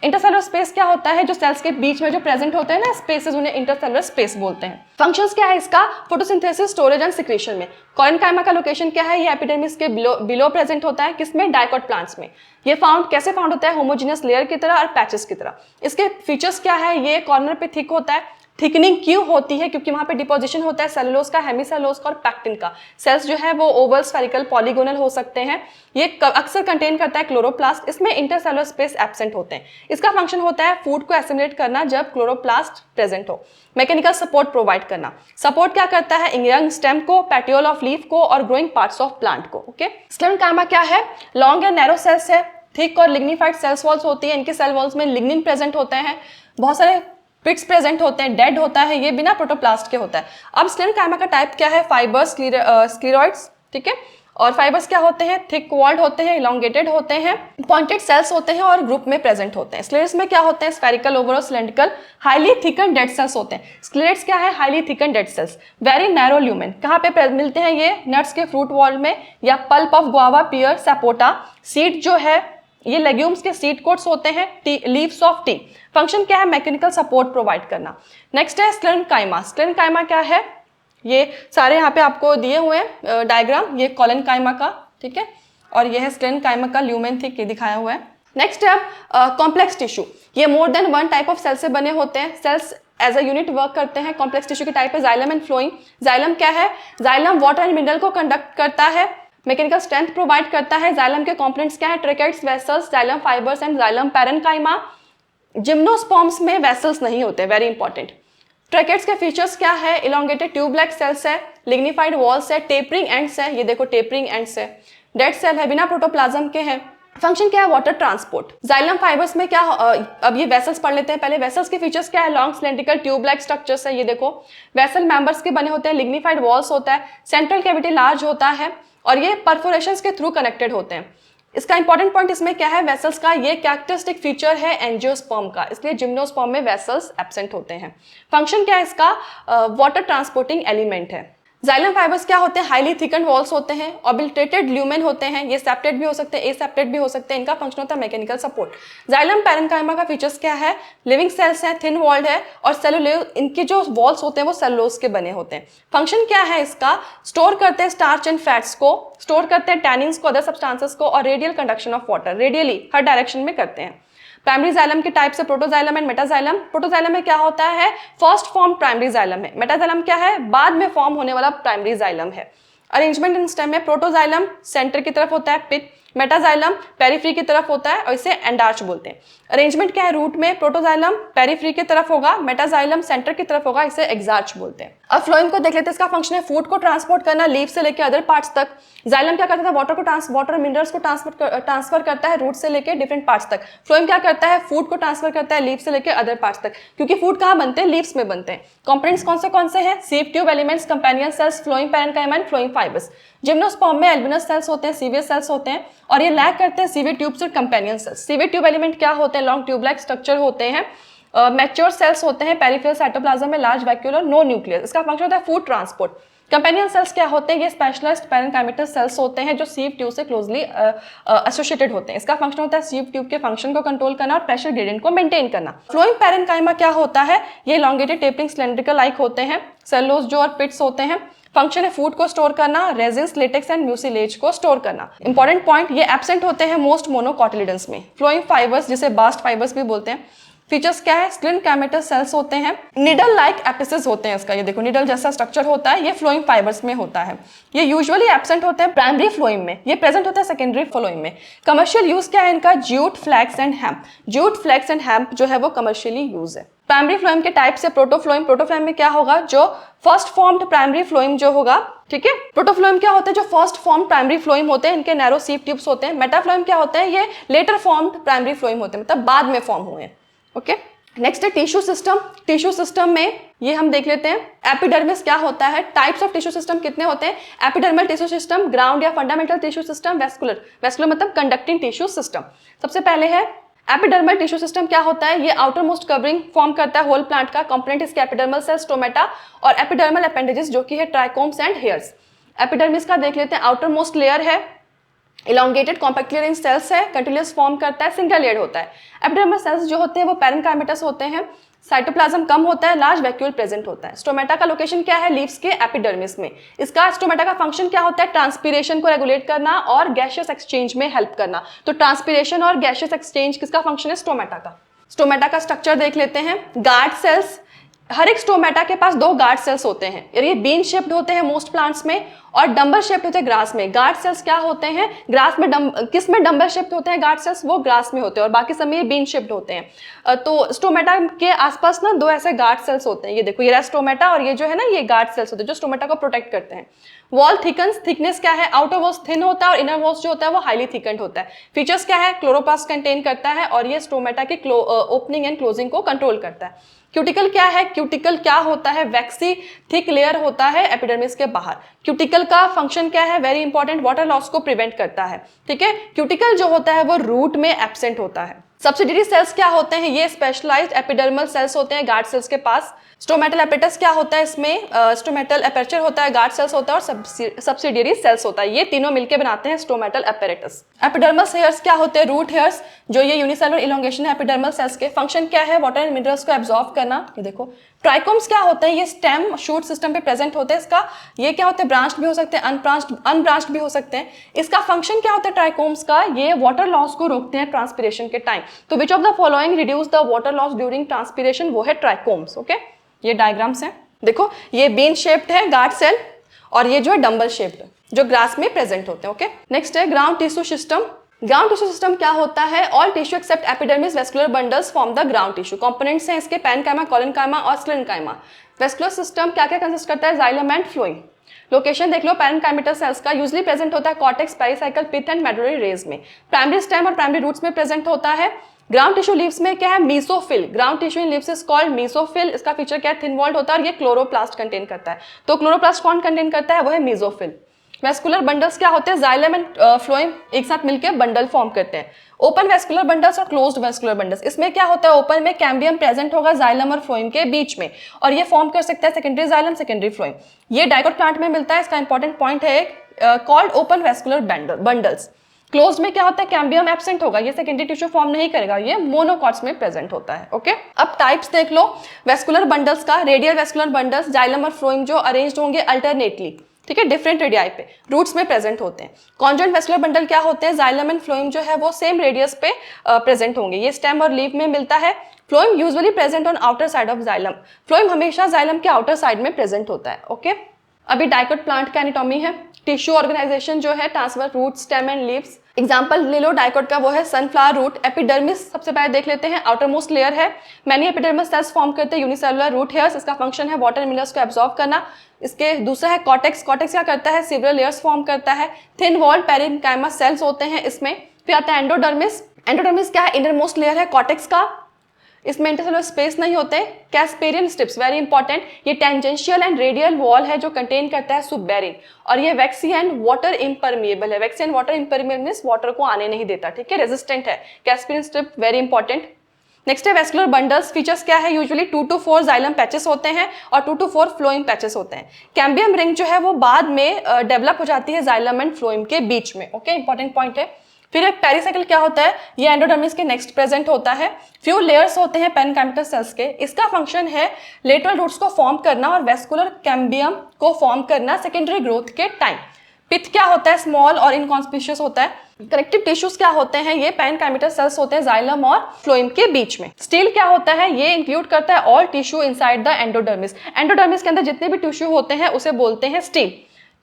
इंटरसेलुलर स्पेस क्या होता है, जो सेल्स के बीच में जो प्रेजेंट होते हैं ना स्पेसेस, उन्हें इंटरसेलुलर स्पेस बोलते हैं। फंक्शंस क्या है इसका, फोटोसिंथेसिस, स्टोरेज एंड सिक्रीशन में। कोलेनकाइमा का लोकेशन क्या है, ये एपिडर्मिस के बिलो प्रेजेंट होता है, किसमें, डाइकोट प्लांट्स में। ये कैसे फाउंड होता है, होमोजेनियस लेयर की तरह और पैचेस की तरह। इसके फीचर्स क्या है, ये कॉर्नर पे थिक होता है। थिकनिंग क्यों होती है, क्योंकि वहां पे डिपोजिशन होता है सेलुलोज का, हेमीसेलुलोज का और पैक्टिन का। सेल्स जो है वो ओवल, स्फेरिकल, पॉलीगोनल हो सकते हैं। ये अक्सर कंटेन करता है क्लोरोप्लास्ट, इसमें इंटरसेलुलर स्पेस एब्सेंट होते हैं। इसका फंक्शन होता है फूड को एसिमिलेट करना जब क्लोरोप्लास्ट प्रेजेंट हो। मैकेनिकल सपोर्ट प्रोवाइड करना। सपोर्ट क्या करता है, यंग स्टेम को, पेटियोल ऑफ लीफ को और ग्रोइंग पार्ट्स ऑफ प्लांट को। ओके, स्क्लेरेन्काइमा क्या है, लॉन्ग एंड नैरो सेल्स है, थिक और लिग्निफाइड सेल्स वॉल्स होती है। इनके सेल वॉल्स में लिग्निन प्रेजेंट होते हैं, बहुत सारे पिट्स प्रेजेंट होते हैं, डेड होता है, ये बिना प्रोटोप्लास्ट के होता है। अब स्क्लेरेन्काइमा का टाइप क्या है, फाइबर्स, स्क्लेरॉइड्स, ठीक है। और फाइबर्स क्या होते हैं, थिक वॉल्ड होते हैं, इलोंगेटेड होते हैं, पॉइंटेड सेल्स होते हैं और ग्रुप में प्रेजेंट होते हैं। स्क्लेरेट्स में क्या होते हैं, spherical, Oval, cylindrical, highly thicken dead cells होते हैं। स्क्लेरेट्स क्या है, highly thicken dead cells, very narrow lumen. कहाँ पे मिलते हैं ये, नट्स के फ्रूट वॉल में, या pulp of guava, pear, sapota. Seed जो है ये लेग्यूम्स के सीड कोट्स होते हैं, लीव्स ऑफ टी। फंक्शन क्या है, मैकेनिकल सपोर्ट प्रोवाइड करना। नेक्स्ट है स्क्लेरेन्काइमा। स्क्लेरेन्काइमा क्या है, ये सारे यहाँ पे आपको दिए हुए हैं डायग्राम, ये कोलेनकाइमा का, ठीक है, और ये है स्क्लेरेन्काइमा का ल्यूमेन थिक, ये दिखाया हुआ है। नेक्स्ट है कॉम्प्लेक्स टिश्यू। ये more than one type of cell से बने होते हैं। Cells as a unit work करते हैं। कॉम्प्लेक्स टिश्यू की टाइप है जाइलम एंड फ्लोइम। जाइलम क्या है, जाइलम वाटर एंड मिनरल को कंडक्ट करता है, मैकेनिकल स्ट्रेंथ प्रोवाइड करता है। जाइलम के कंपोनेंट्स क्या है, ट्रेकेट्स, vessels, xylem fibres and xylem parenchyma. Gymnosperms में वेसल्स नहीं होते, वेरी इंपॉर्टेंट। ट्रेकेट्स के फीचर्स क्या है, इलोंगेटेड ट्यूब लाइक सेल्स है, लिग्निफाइड वॉल्स है, टेपरिंग एंड्स है, ये देखो टेपरिंग एंड्स है, डेड सेल है, बिना प्रोटोप्लाज्म के हैं। फंक्शन क्या है, वाटर ट्रांसपोर्ट। जाइलम फाइबर्स में क्या, अब ये वेसल्स पढ़ लेते हैं पहले। वेसल्स के फीचर्स क्या है, long cylindrical tube like structures है, ये देखो वेसल मेंबर्स के बने होते हैं, लिग्निफाइड वॉल्स होता है, सेंट्रल कैविटी लार्ज होता है और ये परफोरेशंस के थ्रू कनेक्टेड होते हैं। इसका इंपॉर्टेंट पॉइंट इसमें क्या है, वेसल्स का ये कैरेक्टरिस्टिक फीचर है एंजियोस्पर्म का, इसलिए जिम्नोस्पर्म में वेसल्स एब्सेंट होते हैं। फंक्शन क्या है इसका, वाटर ट्रांसपोर्टिंग एलिमेंट है। जाइलम फाइबर्स क्या होते हैं, हाईली थिकन वॉल्स होते हैं, ऑबिलिटेटेड ल्यूमेन होते हैं, ये सेप्टेड भी हो सकते हैं, एसेप्टेड भी हो सकते हैं। इनका फंक्शन होता है मैकेनिकल सपोर्ट। जाइलम पैरेन्काइमा का फीचर्स क्या है, लिविंग सेल्स हैं, थिन वॉल्ड है और सेलुलोज, इनके जो वॉल्स होते हैं वो सेलुलोज के बने होते हैं। फंक्शन क्या है इसका, स्टोर करते हैं स्टार्च एंड फैट्स को, स्टोर करते हैं टैनिन्स को, अदर सब्सटेंसेस को, और radial conduction of water, radially her direction में करते हैं। प्राइमरी जाइलम के टाइप्स है प्रोटोजाइलम एंड मेटाजाइलम। प्रोटोजाइलम में क्या होता है, फर्स्ट फॉर्म प्राइमरी जाइलम है। मेटाजाइलम क्या है, बाद में फॉर्म होने वाला प्राइमरी जाइलम है। अरेंजमेंट इन स्टेम में प्रोटोजाइलम सेंटर की तरफ होता है, पिट, मेटाजाइलम पेरिफ्री की तरफ होता है और इसे एंडार्च बोलते हैं। अरेंजमेंट क्या है, रूट में प्रोटोजाइलम पेरिफ्री की तरफ होगा, मेटाजाइलम सेंटर की तरफ होगा, इसे एक्सार्च बोलते हैं। अब फ्लोएम को देख लेते हैं। इसका फंक्शन है फूड को ट्रांसपोर्ट करना लीफ से लेकर अदर पार्ट्स तक। जाइलम क्या करता है, वाटर मिनरल्स को ट्रांसफर करता है रूट से लेकर डिफरेंट पार्ट्स तक। फ्लोएम क्या करता है, फूड को ट्रांसफर करता है लीफ से लेकर अदर पार्ट्स तक, क्योंकि फूड कहाँ बनते हैं, लीव्स में बनते हैं। कंपोनेंट्स कौन से हैं, sieve tube elements, companion cells, phloem parenchyma and phloem fibres. Gymnosperm में एल्बिनस सेल्स होते हैं, सीवियस सेल्स होते हैं और ये लैक करते हैं सीवियर ट्यूब्स और companion cells. Severe tube element क्या होते हैं, लॉन्ग ट्यूब लाइक स्ट्रक्चर होते हैं, मैच्योर सेल्स होते हैं, पेरिफेरल साइटोप्लाज्म में लार्ज वैक्यूलर नो न्यूक्लियस। इसका फंक्शन होता है फूड ट्रांसपोर्ट। कंपेनियन सेल्स क्या होते हैं, ये स्पेशलाइज्ड पैरेन्काइमेटस सेल्स होते हैं जो सीव ट्यूब से क्लोजली एसोसिएटेड होते हैं। इसका फंक्शन होता है सीव ट्यूब के फंक्शन को कंट्रोल करना और प्रेशर ग्रेडियंट को मेंटेन करना। फ्लोइंग पैरेन्काइमा क्या होता है, ये elongated टेपरिंग सिलेंड्रिकल लाइक होते हैं, सेलुलोज जो और पिट्स होते हैं। फंक्शन है फूड को स्टोर करना, रेजिन्स, लेटेक्स एंड म्यूसिलेज को स्टोर करना। इंपॉर्टेंट पॉइंट, ये एब्सेंट होते हैं मोस्ट मोनोकोटिलिडन्स में। फ्लोइंग फाइबर्स जिसे बास्ट फाइबर्स भी बोलते हैं। फीचर्स क्या है, स्क्लेरेन्काइमेटस सेल्स होते हैं, निडल लाइक एपिसिस होते हैं। इसका ये देखो निडल जैसा स्ट्रक्चर होता है, ये फ्लोइंग फाइबर्स में होता है। ये यूजुअली एब्सेंट होते हैं प्राइमरी फ्लोइम में, ये प्रेजेंट होता है सेकेंडरी फ्लोइम में। कमर्शियल यूज क्या है इनका, jute, flax and hemp. Jute, flax and hemp जो है वो कमर्शियली यूज है। प्राइमरी फ्लोइम के टाइप से प्रोटोफ्लोइम। प्रोटोफ्लोइम में क्या होगा, जो फर्स्ट फॉर्म्ड प्राइमरी फ्लोइम जो होगा, ठीक है। प्रोटोफ्लोइम क्या होते हैं, जो फर्स्ट फॉर्म प्राइमरी फ्लोइम होते हैं, इनके नैरो सीव ट्यूब्स होते हैं। मेटाफ्लोइम क्या होते हैं, ये लेटर फॉर्म्ड प्राइमरी फ्लोइम होते हैं, मतलब बाद में फॉर्म हुए हैं। ओके, नेक्स्ट है टिश्यू सिस्टम। टिश्यू सिस्टम में ये हम देख लेते हैं एपिडर्मिस क्या होता है। टाइप्स ऑफ टिश्यू सिस्टम कितने होते हैं, एपिडर्मल टिश्यू सिस्टम, ग्राउंड या fundamental tissue system, vascular. Vascular मतलब कंडक्टिंग टिश्यू सिस्टम। सबसे पहले है एपिडर्मल टिश्यू सिस्टम। क्या होता है, ये आउटर मोस्ट कवरिंग फॉर्म करता है होल प्लांट का। कंपोनेंट इसके एपिडर्मल सेल्स, स्टोमेटा और एपिडर्मल अपेंडेजेस जो कि है ट्राइकोम्स एंड हेयर्स। एपिडर्मिस का देख लेते हैं, आउटर मोस्ट लेयर है इलोंगेटेड कॉम्पैक्टली अरेंज्ड सेल्स है, कंटिन्यूअस फॉर्म करता है, सिंगल लेयर्ड होता है। एपिडर्मस सेल्स जो होते हैं वो पैरेनकाइमेटस होते हैं, साइटोप्लाज्म कम होता है, लार्ज वैक्यूल प्रेजेंट होता है। स्टोमेटा का लोकेशन क्या है? लीव्स के एपिडर्मिस में। इसका स्टोमेटा का फंक्शन क्या होता है? ट्रांसपीरेशन को रेगुलेट करना और गैसियस एक्सचेंज में हेल्प करना। तो ट्रांसपीरेशन और गैसियस एक्सचेंज किसका फंक्शन है? स्टोमेटा का। स्टोमेटा का स्ट्रक्चर देख लेते हैं। गार्ड सेल्स, हर एक स्टोमेटा के पास 2 गार्ड सेल्स होते हैं, ये बीन शेप्ड होते हैं मोस्ट प्लांट्स में, और डंबल शेप्ड होते हैं ग्रास में। गार्ड सेल्स क्या होते हैं? ग्रास में किस में डंबल शेप्ड होते हैं गार्ड सेल्स? वो ग्रास में होते हैं, और बाकी सब में बीन शेप्ड होते हैं। तो स्टोमेटा के आसपास ना 2 ऐसे गार्ड सेल्स होते हैं, ये देखो, ये रहा स्टोमेटा, और ये जो है ना ये गार्ड सेल्स होते हैं जो स्टोमेटा को प्रोटेक्ट करते हैं। वॉल थिकन्स, थिकनेस क्या है? आउटर वॉल्स थिन होता है और इनर वॉल्स जो होता है वो हाईली थिकन्ड होता है। फीचर्स क्या है? क्लोरोप्लास्ट कंटेन करता है और ये स्टोमेटा की ओपनिंग एंड क्लोजिंग को कंट्रोल करता है। क्यूटिकल क्या है? क्यूटिकल क्या होता है? वैक्सी थिक लेयर होता है एपिडर्मिस के बाहर। क्यूटिकल का फंक्शन क्या है? वेरी इंपॉर्टेंट, वाटर लॉस को प्रिवेंट करता है। ठीक है, क्यूटिकल जो होता है वो रूट में एब्सेंट होता है। सब्सिडियरी सेल्स क्या होते हैं? ये स्पेशलाइज्ड एपिडर्मल सेल्स होते हैं गार्ड सेल्स के पास। स्टोमेटल एपेटस क्या होता है? इसमें स्टोमेटल एपर्चर होता है, गार्ड सेल्स होता है और सब्सिडियरी सेल्स होता है। ये तीनों मिलकर बनाते हैं स्टोमेटल एपेरेटस। एपिडर्मस हेयर्स क्या होते हैं? रूट हेयर्स, जो ये यूनिसेलुलर इलोंगेशन है एपिडर्मल सेल्स के। फंक्शन क्या है? वाटर एंड मिनरल्स को एब्जॉर्ब करना। ये देखो, ट्राइकोम्स क्या होते हैं? ये स्टेम शूट सिस्टम पे प्रेजेंट होते हैं। इसका ये क्या होते हैं? ब्रांच्ड भी हो सकते हैं, अनब्रांच्ड भी हो सकते हैं। इसका फंक्शन क्या होता है ट्राइकोम्स का? ये वाटर लॉस को रोकते हैं ट्रांसपिरेशन के टाइम। तो which of the following reduce the water loss during transpiration? वो है ट्राइकोम्स। ओके, ये डायग्राम्स हैं, देखो, ये बीन शेप्ड है गार्ड सेल, और ये जो है डंबल शेप्ड, जो ग्रास में प्रेजेंट होते हैं। ओके, नेक्स्ट है ground tissue system. Ground tissue system क्या होता है? All tissue except epidermis vascular bundles form the ground tissue. Components हैं इसके पैरेन्काइमा, कोलेनकाइमा और स्क्लेरेन्काइमा। वेस्कुलर सिस्टम क्या क्या कंसिस्ट करता है? Xylem and phloem. लोकेशन देख लो, पैरेन्काइमेटस सेल्स का यूजुअली प्रेजेंट होता है cortex, pericycle, pith and medullary rays में। प्राइमरी स्टेम और प्राइमरी रूट्स में प्रेजेंट होता है। ग्राउंड टिश्यू लीव्स में क्या है? Mesophyll. Ground tissue in leaves is called mesophyll. इसका फीचर क्या है? थिन वॉल्ड होता है और ये क्लोरोप्लास्ट कंटेन करता है। तो क्लोरोप्लास्ट कौन कंटेन करता है? वो है मीसोफिल। वेस्कुलर बंडल्स क्या होते हैं? जाइलम एंड फ्लोएम एक साथ मिलकर बंडल फॉर्म करते हैं। ओपन वेस्कुलर बंडल्स और क्लोज्ड वेस्कुलर बंडल्स, इसमें क्या होता है? ओपन में कैम्बियम प्रेजेंट होगा जाइलम और फ्लोएम के बीच में, और ये फॉर्म कर सकता है सेकेंडरी जाइलम, सेकेंडरी फ्लोएम। ये डाइकोट प्लांट में मिलता है। इसका इंपॉर्टेंट पॉइंट है called open vascular bundles. Close में क्या होता है? कैम्बियम एब्सेंट होगा, ये सेकेंडरी टिश्यू फॉर्म नहीं करेगा, ये मोनोकॉट्स में प्रेजेंट होता है। ओके, अब टाइप्स देख लो वेस्कुलर बंडल्स का। रेडियल वेस्कुलर बंडल्स, जाइलम और फ्लोएम जो अरेंज्ड होंगे अल्टरनेटली, ठीक है, डिफरेंट रेडियाई पे, रूट्स में प्रेजेंट होते हैं। कॉन्जॉइंट वेस्कुलर बंडल क्या होते हैं? जाइलम एंड फ्लोएम जो है वो सेम रेडियस पे प्रेजेंट होंगे, ये स्टेम और लीफ में मिलता है। Phloem usually present on outer side of xylem. Phloem हमेशा जाइलम के आउटर साइड में प्रेजेंट होता है। ओके, अभी डाइकोट प्लांट का एनाटॉमी है। टिश्यू ऑर्गेनाइजेशन जो है, transverse root, stem and leaves. Example ले लो डाइकोट का, वो है सनफ्लावर रूट। एपिडर्मिस सबसे पहले देख लेते हैं, आउटर मोस्ट लेयर है। मैनी एपिडर्मिस सेल्स फॉर्म करते हैं यूनिसेलुलर रूट हेयर्स। इसका फंक्शन है वाटर मिनरल्स को एब्जॉर्ब करना। इसके दूसरा है कॉर्टेक्स। कॉर्टेक्स क्या करता है? सेवरल लेयर्स फॉर्म करता है। थिन वॉल्ड पेरेन्काइमा सेल्स होते हैं इसमें। फिर आता है एंडोडर्मिस। एंडोडर्मिस क्या है? इनर मोस्ट लेयर है कॉर्टेक्स का, इसमें इंटरसेलुलर स्पेस नहीं होते। कैस्पेरियन स्ट्रिप्स, वेरी इंपॉर्टेंट, ये टेंजेंशियल एंड रेडियल वॉल है जो कंटेन करता है सुबेरिन, और ये वैक्सी एंड वाटर इम्परमिएबल है। Waxy and water impermeable means water को आने नहीं देता, ठीक है, रेजिस्टेंट है। Casparian strip very important. Next है वेस्कुलर बंडल्स। फीचर्स क्या है? यूजुअली 2 to 4 जाइलम पैचेस होते हैं और 2 to 4 फ्लोएम पैचेस होते हैं। कैम्बियम रिंग जो है वो बाद में डेवलप हो जाती है जाइलम एंड फ्लोएम के बीच में। ओके, इंपॉर्टेंट पॉइंट है। फिर एक पेरिसाइकिल क्या होता है? ये एंडोडर्मिस के नेक्स्ट प्रेजेंट होता है। फ्यू लेयर्स होते हैं पैरेन्काइमेटस सेल्स के। इसका फंक्शन है लेटरल रूट्स को फॉर्म करना और वेस्कुलर कैम्बियम को फॉर्म करना सेकेंडरी ग्रोथ के टाइम। पिथ क्या होता है? स्मॉल और इनकॉन्स्पिशियस होता है। कनेक्टिव टिश्यूज क्या होते हैं? ये पैरेन्काइमेटस सेल्स होते हैं जाइलम और फ्लोएम के बीच में। स्टील क्या होता है? ये इंक्लूड करता है all tissue inside the endodermis. Endodermis के अंदर जितने भी टिश्यू होते हैं उसे बोलते हैं स्टील।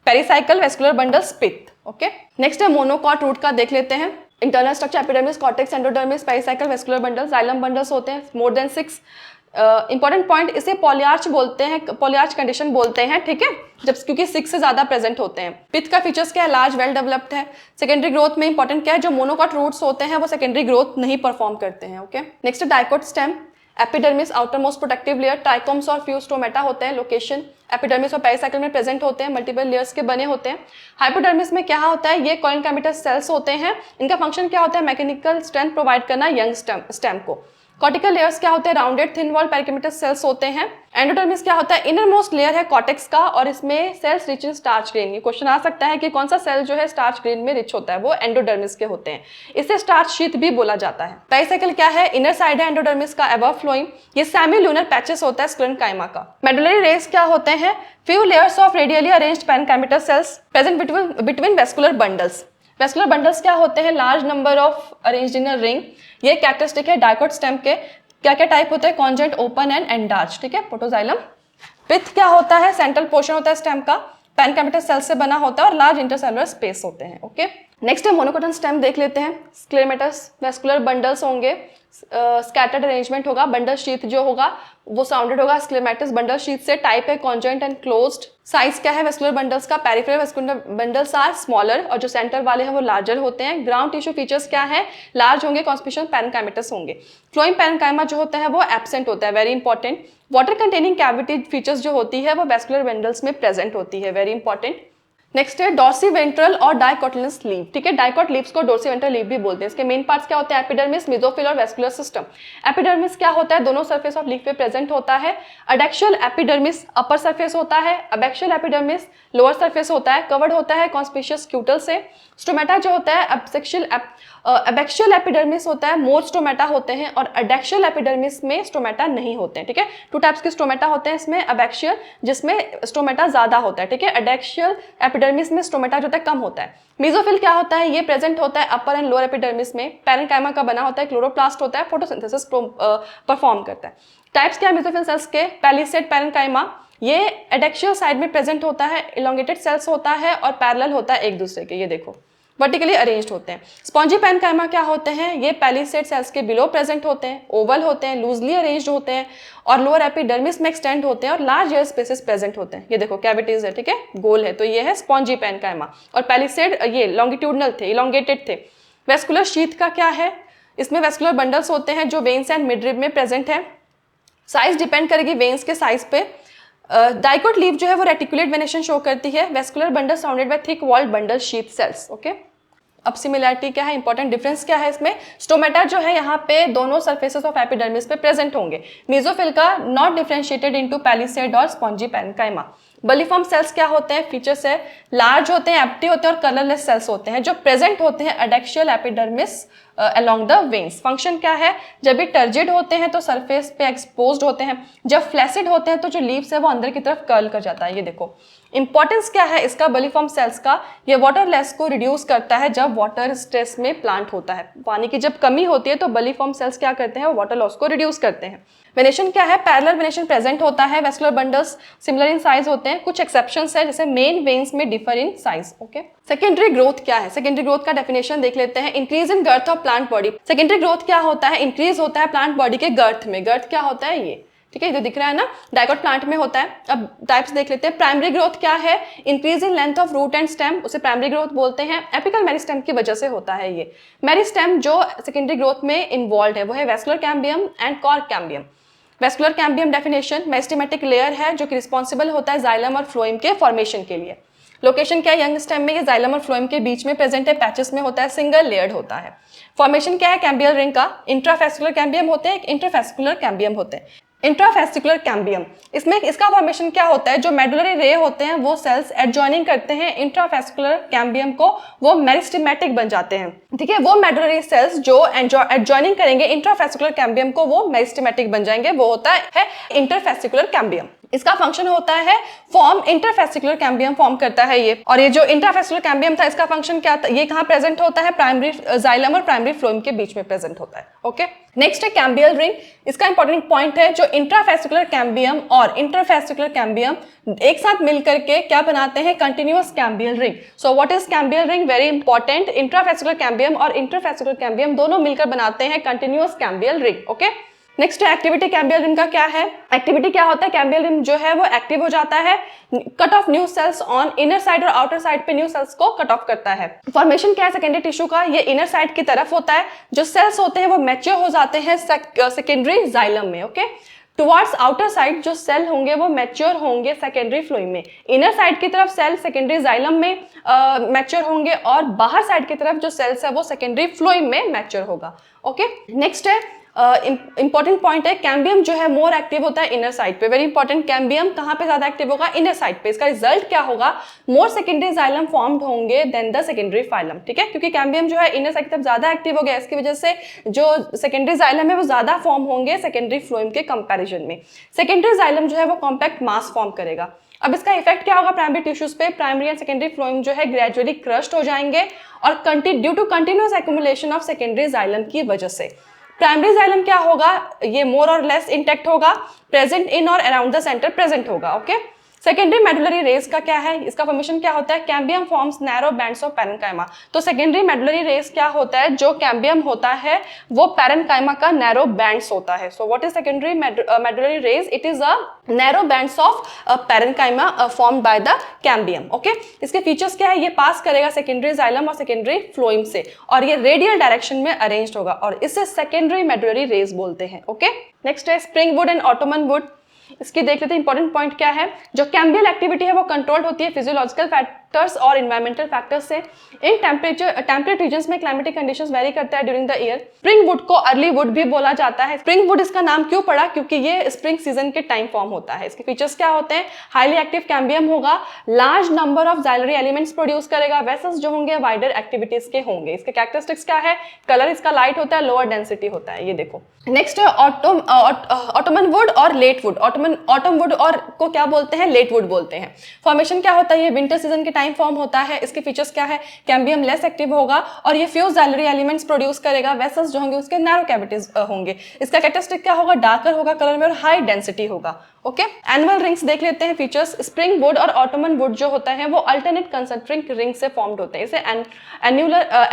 पेरिसाइकल, वेस्कुलर बंडल्स, पिथ। ओके, नेक्स्ट है मोनोकॉट रूट का देख लेते हैं। Internal structure epidermis, cortex, endodermis, pericycle, vascular bundles, xylem bundles होते हैं, मोर देन 6। इंपॉर्टेंट पॉइंट, इसे पॉलीआर्च बोलते हैं, पॉलीआर्च कंडीशन बोलते हैं, ठीक है, जब क्योंकि 6 से ज्यादा प्रेजेंट होते हैं। पिथ का फीचर्स क्या है? लार्ज, वेल डेवलप्ड है। सेकेंडरी ग्रोथ में इंपॉर्टेंट क्या है? जो मोनोकॉट रूट्स होते हैं वो सेकेंडरी ग्रोथ नहीं परफॉर्म करते हैं। Okay, next dicot stem. Epidermis outer most protective layer, trichomes और फ्यू स्टोमेटा होते हैं। लोकेशन एपिडर्मिस और पेरिसाइकल में प्रेजेंट होते हैं, मल्टीपल लेयर्स के बने होते हैं। हाइपोडर्मिस में क्या होता है? ये कोलेनकाइमेटस सेल्स होते हैं। इनका फंक्शन क्या होता है? मैकेनिकल स्ट्रेंथ प्रोवाइड करना यंग स्टेम को। कॉर्टिकल लेयर्स क्या होते हैं? Rounded thin wall parenchymatous cells होते हैं। एंडोडर्मिस क्या होता है? इनर मोस्ट लेयर है कॉर्टेक्स का और इसमें cells rich in starch grain. ये क्वेश्चन आ सकता है कि कौन सा सेल जो है स्टार्च ग्रेन में रिच होता है, वो एंडोडर्मिस के होते हैं। इसे स्टार्च शीथ भी बोला जाता है। पेरिसाइकिल क्या है? इनर साइड है एंडोडर्मिस का, अबव फ्लोइंग। ये सेमी-ल्यूनर पैचेस होता है स्क्लेरेन्काइमा का। मेडुलरी रेस क्या होते हैं? Few layers of radially arranged parenchymal cells present between vascular bundles. Vascular bundles क्या होते हैं? Large number of arranged in a ring. ये कैरेक्टरिस्टिक है डाइकोट स्टेम के। क्या क्या टाइप होते हैं? Conjoint, open and endarch. ठीक है, प्रोटोजाइलम। पिथ क्या होता है? सेंट्रल पोर्शन होता है स्टेम का, पेरिकीमेटल सेल से बना होता है और लार्ज इंटरसेलुलर स्पेस होते हैं। ओके, नेक्स्ट है मोनोकोटन स्टेम देख लेते हैं। स्क्लेरेटस वेस्कुलर बंडल्स होंगे, स्कैटर्ड अरेंजमेंट होगा, बंडल शीथ जो होगा वो साउंडेड होगा स्क्लेरेटस बंडल शीथ से। टाइप है कॉन्जेंट एंड क्लोज्ड। साइज क्या है वेस्कुलर बंडल्स का? Peripheral vascular bundles are smaller और जो सेंटर वाले हैं वो लार्जर होते हैं। ग्राउंड टिश्यू फीचर्स क्या है? लार्ज होंगे, कॉन्स्पिशियस पेरेन्काइमेटस होंगे। फ्लोइंग पेरेन्काइमा जो होता है वो एब्सेंट होता है, very important. Water containing cavity features जो होती है वो वेस्कुलर बंडल्स में प्रेजेंट होती है, वेरी इंपॉर्टेंट। नेक्स्ट है डॉर्सी वेंट्रल और डाइकोटिलस लीव। ठीक है, डाइकोट लीव्स को डॉर्सी वेंट्रल लीव भी बोलते हैं। इसके मेन पार्ट्स क्या होते हैं? एपिडर्मिस, मेसोफिल और वेस्कुलर सिस्टम। एपिडर्मिस क्या होता है? दोनों सरफेस ऑफ लीफ पे प्रेजेंट होता है। अडेक्शियल एपिडर्मिस अपर सरफेस होता है, अबैक्शियल एपिडर्मिस लोअर सरफेस होता है, कवर्ड होता है कॉन्स्पिशियस क्यूटल से। स्टोमेटा जो होता है अबैक्शियल एपिडर्मिस होता है, मोर स्टोमेटा होते हैं और अडेक्शियल एपिडर्मिस में स्टोमेटा नहीं होते हैं। ठीक है, टू टाइप्स के स्टोमेटा होते हैं इसमें। अबैक्शियल जिसमें स्टोमेटा ज्यादा होता है, ठीक है, अडेक्शियल एपिडर्मिस में स्टोमेटा जो होता है कम होता है। मेसोफिल क्या होता है? ये प्रेजेंट होता है अपर एंड लोअर एपिडर्मिस में। पेरेन्काइमा का बना होता है, क्लोरोप्लास्ट होता है, फोटोसिंथेसिस परफॉर्म करता है। टाइप्स क्या है मेसोफिल सेल्स के? पैलिसेड पेरेन्काइमा, ये एडेक्शियल साइड में प्रेजेंट होता है, इलोंगेटेड सेल्स होता है और पैरेलल होता है एक दूसरे के। ये देखो वर्टिकली अरेंज्ड होते हैं। स्पॉन्जी पेरेन्काइमा क्या होते हैं? ये पैलिसेड सेल्स के बिलो प्रेजेंट होते हैं, ओवल होते हैं, लूजली अरेंज्ड होते हैं और लोअर एपिडर्मिस में एक्सटेंड होते हैं और लार्ज एयर स्पेसेस प्रेजेंट होते हैं। ये देखो कैविटीज है, ठीक है, गोल है, तो ये है स्पॉन्जी पेरेन्काइमा। और पैलिसेड ये लॉन्गिट्यूडनल थे, इलोंगेटेड थे। वेस्कुलर शीथ का क्या है? इसमें वेस्कुलर बंडल्स होते हैं जो वेन्स एंड मिडरिब में प्रेजेंट है। साइज डिपेंड करेगी वेन्स के साइज पे। डाइकोट लीफ जो है वो रेटिकुलेट वेनेशन शो करती है। Vascular bundle surrounded by thick walled bundle sheath cells. Okay, अब सिमिलैरिटी क्या है, इंपॉर्टेंट डिफरेंस क्या है इसमें? स्टोमेटा जो है यहाँ पे दोनों सरफेसेस ऑफ एपिडर्मिस पे प्रेजेंट होंगे। मेसोफिल का नॉट डिफरेंशिएटेड इनटू पैलिसेड और स्पॉन्जी पेरेन्काइमा। बलिफॉर्म सेल्स क्या होते हैं? फीचर्स है लार्ज होते हैं, एप्टी होते हैं और कलरलेस सेल्स होते हैं जो प्रेजेंट होते हैं adaxial epidermis along the veins. Function क्या है? जब भी टर्जिड होते हैं तो सरफेस पे एक्सपोज्ड होते हैं, जब फ्लैसिड होते हैं तो जो लीव्स है वो अंदर की तरफ कर्ल कर जाता है। ये देखो इंपॉर्टेंस क्या है इसका बलिफॉर्म सेल्स का? ये वाटर लेस को रिड्यूस करता है जब वाटर स्ट्रेस में प्लांट होता है। पानी की जब कमी होती है तो बलिफॉर्म सेल्स क्या करते हैं? वाटर लॉस को रिड्यूस करते हैं। वेनेशन क्या है? पैरेलल वेनेशन प्रेजेंट होता है। Vascular bundles similar in size होते हैं, कुछ एक्सेप्शंस है जैसे मेन वेन्स में differ in size. Okay, secondary growth क्या है? सेकेंडरी ग्रोथ का डेफिनेशन देख लेते हैं। Increase in girth of plant body. Secondary growth क्या होता है? इंक्रीज होता है प्लांट बॉडी के गर्थ में। गर्थ क्या होता है? ये ठीक है, जो दिख रहा है ना, डाइकोट प्लांट में होता है। अब टाइप्स देख लेते हैं। प्राइमरी ग्रोथ क्या है? Increase in length of root and stem, उसे प्राइमरी ग्रोथ बोलते हैं। एपिकल मेरिस्टेम की वजह से होता है ये। मेरिस्टेम जो सेकेंडरी ग्रोथ में इन्वॉल्व है वो है vascular cambium and cork cambium. Vascular cambium definition meristematic layer है जो कि रिस्पॉन्सिबल होता है जाइलम और फ्लोएम के फॉर्मेशन के लिए। लोकेशन क्या है? यंग स्टेम में ये जाइलम और फ्लोएम के बीच में प्रेजेंट है, पैचेस में होता है, सिंगल लेयर्ड होता है। फॉर्मेशन क्या है कैम्बियल रिंग का? इंट्राफेस्कुलर कैम्बियम होते हैं, इंटरफेस्कुलर कैम्बियम होते हैं। इंट्राफेस्टिकुलर कैम्बियम, इसमें इसका फॉर्मेशन क्या होता है? जो मेडुलरी रे होते हैं वो सेल्स एडजॉइनिंग करते हैं इंट्राफेस्कुलर कैम्बियम को, वो मेरिस्टेमेटिक बन जाते हैं। ठीक है, वो मेडुलरी सेल्स जो एडजॉइनिंग करेंगे इंट्राफेस्टिकुलर कैम्बियम को वो मेरिस्टेमेटिक बन जाएंगे, वो होता है इंटरफेस्टिकुलर कैम्बियम। इसका फंक्शन होता है फॉर्म, इंटरफेस्टिकुलर कैम्बियम फॉर्म करता है ये। और ये जो इंट्राफेस्टिकुलर कैम्बियम था इसका फंक्शन क्या था? ये कहाँ प्रेजेंट होता है? प्राइमरी जाइलम और प्राइमरी फ्लोएम के बीच में प्रेजेंट होता है। ओके, नेक्स्ट है कैम्बियल रिंग। इसका इंपॉर्टेंट पॉइंट है जो इंट्राफेस्टिकुलर कैम्बियम और इंटरफेस्टिकुलर कैम्बियम एक साथ मिलकर के क्या बनाते हैं? Continuous cambial ring. So what is cambial ring? Very important. Intrafascicular cambium और इंटरफेस्टिकुलर कैम्बियम दोनों मिलकर बनाते हैं continuous cambial ring. Okay, next activity cambial ring का क्या है? एक्टिविटी क्या होता है? कैम्बियल रिंग जो है वो एक्टिव हो जाता है, cut off new sales on inner side और आउटर साइड पे न्यू सेल्स को कट ऑफ करता है। फॉर्मेशन क्या है सेकेंडरी टिश्यू का? ये इनर साइड की तरफ होता है। जो सेल्स होते हैं वो मैच्योर हो जाते हैं सेकेंडरी जाइलम में। ओके, टुवर्ड्स आउटर साइड जो सेल होंगे वो मैच्योर होंगे सेकेंडरी फ्लोएम में। इनर साइड की तरफ सेल सेकेंडरी जाइलम में मैच्योर होंगे और बाहर साइड की तरफ जो सेल्स है वो सेकेंडरी फ्लोएम में मैच्योर होगा। ओके, नेक्स्ट है इंपॉर्टेंट पॉइंट है, कैम्बियम जो है मोर एक्टिव होता है इनर साइड पे। वेरी इंपॉर्टेंट, कैम्बियम कहाँ पे ज्यादा एक्टिव होगा? इनर साइड पे। इसका रिजल्ट क्या होगा? मोर सेकेंडरी जाइलम फॉर्म्ड होंगे देन द सेकेंडरी फाइलम, ठीक है, क्योंकि कैम्बियम जो है इनर साइड तक ज्यादा एक्टिव हो गया, इसकी वजह से जो सेकेंडरी जाइलम है वो ज्यादा फॉर्म होंगे सेकेंडरी फ्लोएम के कंपैरिजन में। सेकेंडरी जाइलम जो है वो कॉम्पैक्ट मास फॉर्म करेगा। अब इसका इफेक्ट क्या होगा प्राइमरी टिश्यूज पे? प्राइमरी एंड सेकेंडरी फ्लोएम जो है ग्रेजुअली क्रश्ड हो जाएंगे और due to continuous accumulation of secondary xylem की वजह से। प्राइमरी जाइलम क्या होगा? ये मोर और लेस इंटैक्ट होगा, प्रेजेंट इन और अराउंड द सेंटर प्रेजेंट होगा। ओके, सेकेंडरी मेडुलरी रेस का क्या है? इसका फॉर्मेशन क्या होता है? Cambium forms narrow bands of parenchyma. तो सेकेंडरी मेडुलरी रेस क्या होता है? जो कैम्बियम होता है वो पैरेन्काइमा का नैरो बैंड्स होता है। सो what is secondary medullary race? It is a narrow bands of parenchyma formed by the cambium. Okay, इसके फीचर्स क्या है? ये पास करेगा सेकेंडरी जाइलम और सेकेंडरी फ्लोएम से और ये रेडियल डायरेक्शन में अरेंज्ड होगा और इसे सेकेंडरी मेडुलरी रेस बोलते हैं। ओके, नेक्स्ट है spring would and Ottoman would. इसकी देख लेते हैं इंपॉर्टेंट पॉइंट क्या है। जो कैम्बियल एक्टिविटी है वो कंट्रोल्ड होती है फिजियोलॉजिकल फैक्टर्स और एनवायरमेंटल फैक्टर्स से। इन टेम्परेट रीजन्स में क्लाइमेटिक कंडीशंस वेरी करता है during the year. Spring would को अर्ली वुड भी बोला जाता है। स्प्रिंग वुड इसका नाम क्यों पड़ा? क्योंकि ये स्प्रिंग सीजन के टाइम फॉर्म होता है। इसके फीचर्स क्या होते हैं? हाईली एक्टिव कैम्बियम होगा, large number of xylary elements produce करेगा, वेसल्स जो होंगे वाइडर एक्टिविटीज के होंगे। इसके कैरेक्टरिस्टिक्स क्या है? कलर इसका लाइट होता है, लोअर डेंसिटी होता है, ये देखो। नेक्स्ट है ऑटोमन वुड और लेट वुड। ऑटम वुड और को क्या बोलते हैं? लेट वुड बोलते हैं। फॉर्मेशन क्या होता है? ये विंटर सीजन के टाइम फॉर्म होता है। इसके फीचर्स क्या है? कैम्बियम लेस एक्टिव होगा और ये फ्यू जाइलरी एलिमेंट्स प्रोड्यूस करेगा, वेसल्स जो होंगे उसके नैरो कैविटीज होंगे। इसका कैरेक्टरिस्टिक क्या होगा? डार्कर होगा कलर में और हाई डेंसिटी होगा। ओके, एनुअल रिंग्स देख लेते हैं फीचर्स। स्प्रिंग वुड और ऑटोमन वुड जो होता है वो अल्टरनेट कंसेंट्रिक रिंग से फॉर्म्ड होते हैं, इसे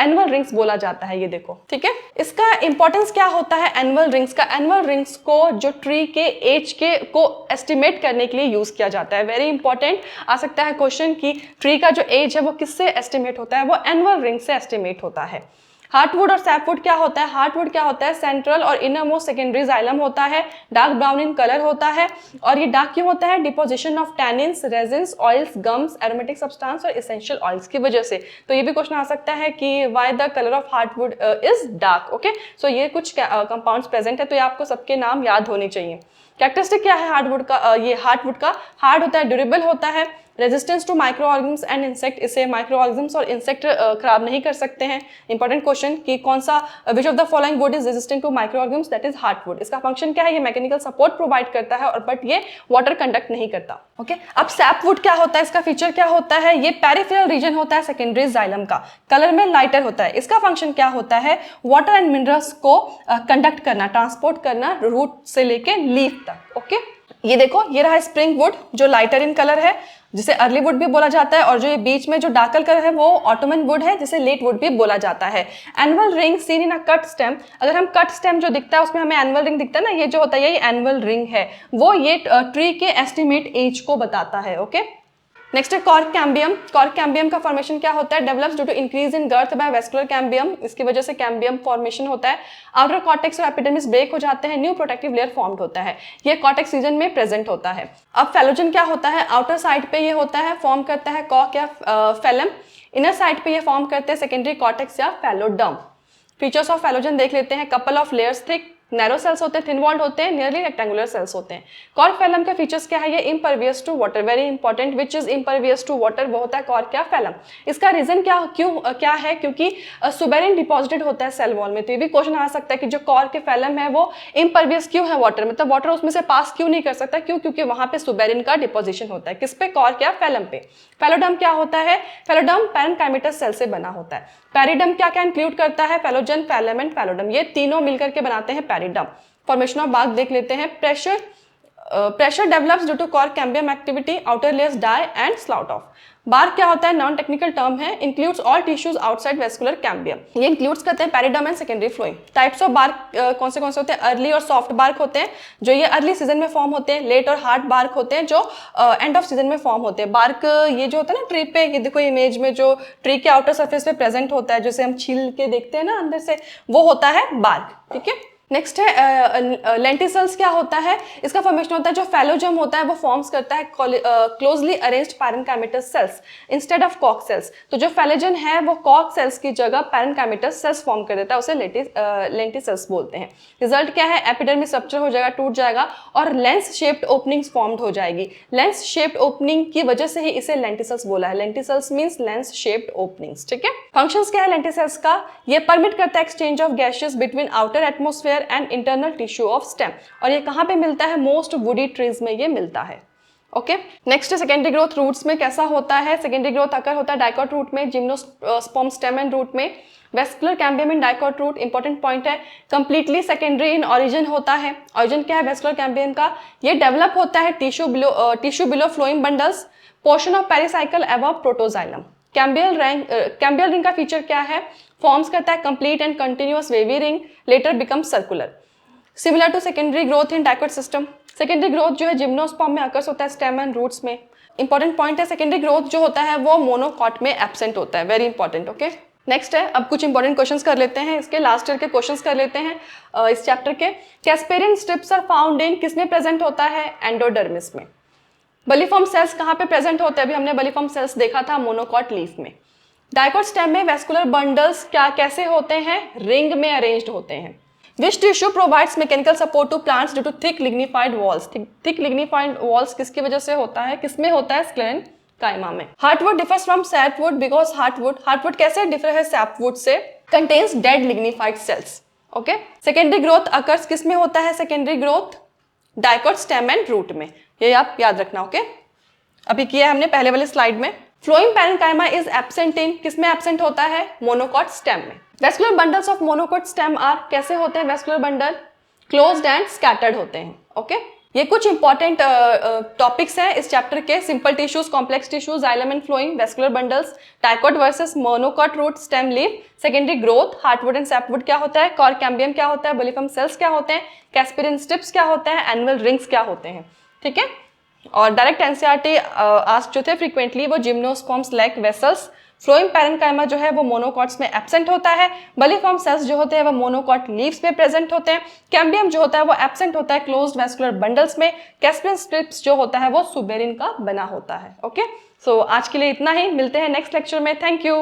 एनुअल रिंग्स बोला जाता है, ये देखो, ठीक है। इसका इंपॉर्टेंस क्या होता है एनुअल रिंग्स का? एनुअल रिंग्स को जो ट्री के एज के को एस्टिमेट करने के लिए यूज किया जाता है। वेरी इंपॉर्टेंट, आ सकता है क्वेश्चन कि ट्री का जो एज है वो किससे एस्टिमेट होता है? वो एनुअल रिंग से एस्टिमेट होता है। हार्टवुड और सैपवुड क्या होता है? हार्टवुड क्या होता है? सेंट्रल और इनर मोस्ट सेकेंडरी जाइलम होता है, डार्क ब्राउन इन कलर होता है। और ये डार्क क्यों होता है? Deposition of tannins, resins, oils, gums, aromatic substance और एसेंशियल ऑयल्स की वजह से। तो ये भी क्वेश्चन आ सकता है कि why the colour of heartwood is dark. Okay, so ये कुछ कंपाउंड्स प्रेजेंट है, तो ये आपको सबके नाम याद होने चाहिए। कैरेक्टरिस्टिक क्या है हार्डवुड का? ये हार्डवुड का हार्ड होता है, ड्यूरेबल होता है, resistance to microorganisms and insect, इसे माइक्रो ऑर्गेनिम्स और इंसेक्ट खराब नहीं कर सकते हैं। इंपॉर्टेंट क्वेश्चन कि कौन सा which of the following wood is resistant to microorganisms? That is hardwood. इसका फंक्शन क्या है? ये मैकेनिकल सपोर्ट प्रोवाइड करता है और बट ये वाटर कंडक्ट नहीं करता। ओके, अब सैपवुड क्या होता है? इसका फीचर क्या होता है? ये पेरिफेरल रीजन होता है सेकेंडरी जाइलम का, कलर में लाइटर होता है। इसका फंक्शन क्या होता है? वाटर एंड मिनरल्स को कंडक्ट करना, ट्रांसपोर्ट करना रूट से लेके लीफ तक। ओके, ये देखो, ये रहा स्प्रिंग वुड जो लाइटर इन कलर है, जिसे अर्ली वुड भी बोला जाता है, और जो ये बीच में जो डार्कर कलर है वो ऑटोमन वुड है, जिसे लेट वुड भी बोला जाता है। Annual ring seen in a cut stem. अगर हम कट स्टेम जो दिखता है उसमें हमें एनुअल रिंग दिखता है ना, ये जो होता है यही एनुअल रिंग है, वो ये ट्री के एस्टिमेट एज को बताता है। ओके, नेक्स्ट है कॉर्क कैम्बियम। कॉर्क कैम्बियम का फॉर्मेशन क्या होता है? Develops due to increase in girth by vascular cambium. इसकी वजह से कैम्बियम फॉर्मेशन होता है। आउटर कॉर्टेक्स और एपिडर्मिस ब्रेक हो जाते हैं, न्यू प्रोटेक्टिव लेयर फॉर्म्ड होता है। ये कॉर्टेक्स रीजन में प्रेजेंट होता है। अब फेलोजन क्या होता है? आउटर साइड पे ये होता है, फॉर्म करता है कॉर्क या फेलम। इनर साइड पे ये फॉर्म करते हैं सेकेंडरी कॉर्टेक्स या फेलोडर्म। फीचर्स ऑफ फेलोजन देख लेते हैं। Couple of layers thick, narrow cells होते हैं, थिन वॉल्ड होते हैं, नियरली रेक्टेंगुलर सेल्स होते हैं। कॉर्क फैलम के फीचर्स क्या है? ये impervious to water. Very important, which is impervious to water? वो होता है कॉर्क या फैलम। इसका रीजन क्या है? क्योंकि सुबेरिन डिपॉजिटेड होता है सेल वॉल में। तो ये भी क्वेश्चन आ सकता है कि जो कॉर्क के फैलम है वो इम्परवियस क्यों है वाटर, मतलब वाटर उसमें से पास क्यों नहीं कर सकता? क्यों? क्योंकि वहां पे सुबेरिन का डिपोजिशन होता है। किस पे? कॉर्क या फैलम पे। फेलोडर्म क्या होता है? फेलोडर्म पैरेन्काइमेटस सेल से बना होता है। पैरिडम क्या क्या इंक्लूड करता है? फेलोजन, फैलम एंड फेलोडर्म, ये तीनों मिलकर के बनाते हैं पैरिडम। फॉर्मेशन ऑफ बार्क देख लेते हैं। Pressure develops due to cork cambium activity, outer layers die and slough off. Bark क्या होता है? नॉन टेक्निकल टर्म है, includes all tissues outside vascular cambium. ये इंक्लूड्स करते हैं periderm and secondary phloem. Types of bark कौन से होते हैं? अर्ली और सॉफ्ट बार्क होते हैं, जो ये अर्ली सीजन में फॉर्म होते हैं। लेट और हार्ड बार्क होते हैं, जो एंड ऑफ सीजन में फॉर्म होते हैं। बार्क ये जो होता है ना ट्री पे, ये देखो इमेज में जो ट्री के आउटर सरफेस पे प्रेजेंट होता है, जैसे हम छील के देखते हैं ना अंदर से, वो होता है बार्क। ठीक है, नेक्स्ट है लेंटिसल्स क्या होता है, इसका फॉर्मेशन होता है जो फैलोजम होता है वो फॉर्म्स करता है closely arranged parenchymatous cells instead of कॉक सेल्स। तो जो फैलोजन है वो कॉक सेल्स की जगह पैरेन्काइमेटस सेल्स फॉर्म कर देता है, उसे लेंटिसल्स बोलते हैं। रिजल्ट क्या है, एपिडर्मिस रप्चर हो जाएगा, टूट जाएगा और लेंस शेप्ड ओपनिंग्स फॉर्म्ड हो जाएगी। लेंस शेप्ड ओपनिंग की वजह से ही इसे लेंटिसल्स बोला है। Lenticels means lens shaped openings, ठीक है। फंक्शंस क्या है लेंटिसल्स का, ये परमिट करता है exchange of gases between outer atmosphere and internal tissue of stem. और ये कहां पे मिलता है, मोस्ट वुडी ट्रीज में ये मिलता है। Okay, next secondary growth roots में कैसा होता है। सेकेंडरी ग्रोथ अकर होता है डाइकॉट रूट में, जिम्नोस्पर्म स्टेम एंड रूट में, vascular cambium in dicot root. Important point है, कंप्लीटली सेकेंडरी इन ऑरिजिन होता है। ऑरिजिन क्या है वेस्कुलर कैम्बियम का, ये डेवलप होता है tissue below phloem bundles, portion of pericycle above protoxylem. Cambial ring का फीचर क्या है, फॉर्म्स करता है complete and continuous wavy ring, later becomes circular. Similar to secondary growth in dicot system. Secondary growth जो है gymnosperm में occurs होता है स्टेम एंड रूट्स में। इंपॉर्टेंट पॉइंट है, सेकेंडरी ग्रोथ जो होता है वो मोनोकॉट में एब्सेंट होता है, वेरी इंपॉर्टेंट। ओके, नेक्स्ट है, अब कुछ इंपॉर्टेंट क्वेश्चंस कर लेते हैं, इसके लास्ट ईयर के क्वेश्चंस कर लेते हैं इस चैप्टर के। Casparian strips are found in, किसमें प्रेजेंट होता है, एंडोडर्मिस में। बलिफॉर्म सेल्स कहाँ पे प्रेजेंट होते हैं, अभी हमने बलिफॉर्म सेल्स देखा था मोनोकॉट लीफ में। डाइकॉट स्टेम में वेस्कुलर बंडल्स क्या कैसे होते हैं, रिंग में अरेंज्ड होते हैं। Which tissue provides mechanical support to plants due to thick lignified walls. Thick lignified walls किसकी वजह से होता है, किसमें होता है, स्क्लेरेनकाइमा में। Heartwood differs from sapwood because heartwood कैसे डिफर है सैपवुड से, contains dead lignified cells. Okay, secondary growth occurs किसमें होता है, secondary growth dicot stem and root में, ये आप याद रखना। ओके, अभी किया है हमने पहले वाले स्लाइड में। Phloem parenchyma is absent in, किसमें एब्सेंट होता है, मोनोकॉट स्टेम में। Vascular bundles of monocot stem are, कैसे होते हैं vascular bundle, closed and scattered होते हैं। ओके, ये कुछ इंपॉर्टेंट टॉपिक्स हैं इस चैप्टर के। Simple tissues, complex tissues, xylem and phloem, vascular bundles, dicot versus monocot root stem leaf, secondary growth, heartwood and sapwood क्या होता है, कॉर्क कैम्बियम क्या होता है, बलिफॉर्म सेल्स क्या होते हैं, कैस्पेरियन स्ट्रिप्स क्या होते हैं, एनुअल रिंग्स क्या होते हैं, ठीक है। और डायरेक्ट एनसीईआरटी आस्क जो थे फ्रीक्वेंटली वो gymnosperms like vessels. Phloem parenchyma जो है वो मोनोकॉट्स में एब्सेंट होता है। बलिफॉर्म सेल्स जो होते हैं वो मोनोकॉट लीव्स में प्रेजेंट होते हैं। कैम्बियम जो होता है वो एब्सेंट होता है क्लोज्ड वेस्कुलर बंडल्स में। कैस्पेरियन स्ट्रिप्स जो होता है वो सुबेरिन का बना होता है। ओके, सो आज के लिए इतना ही, मिलते हैं नेक्स्ट लेक्चर में। Thank you.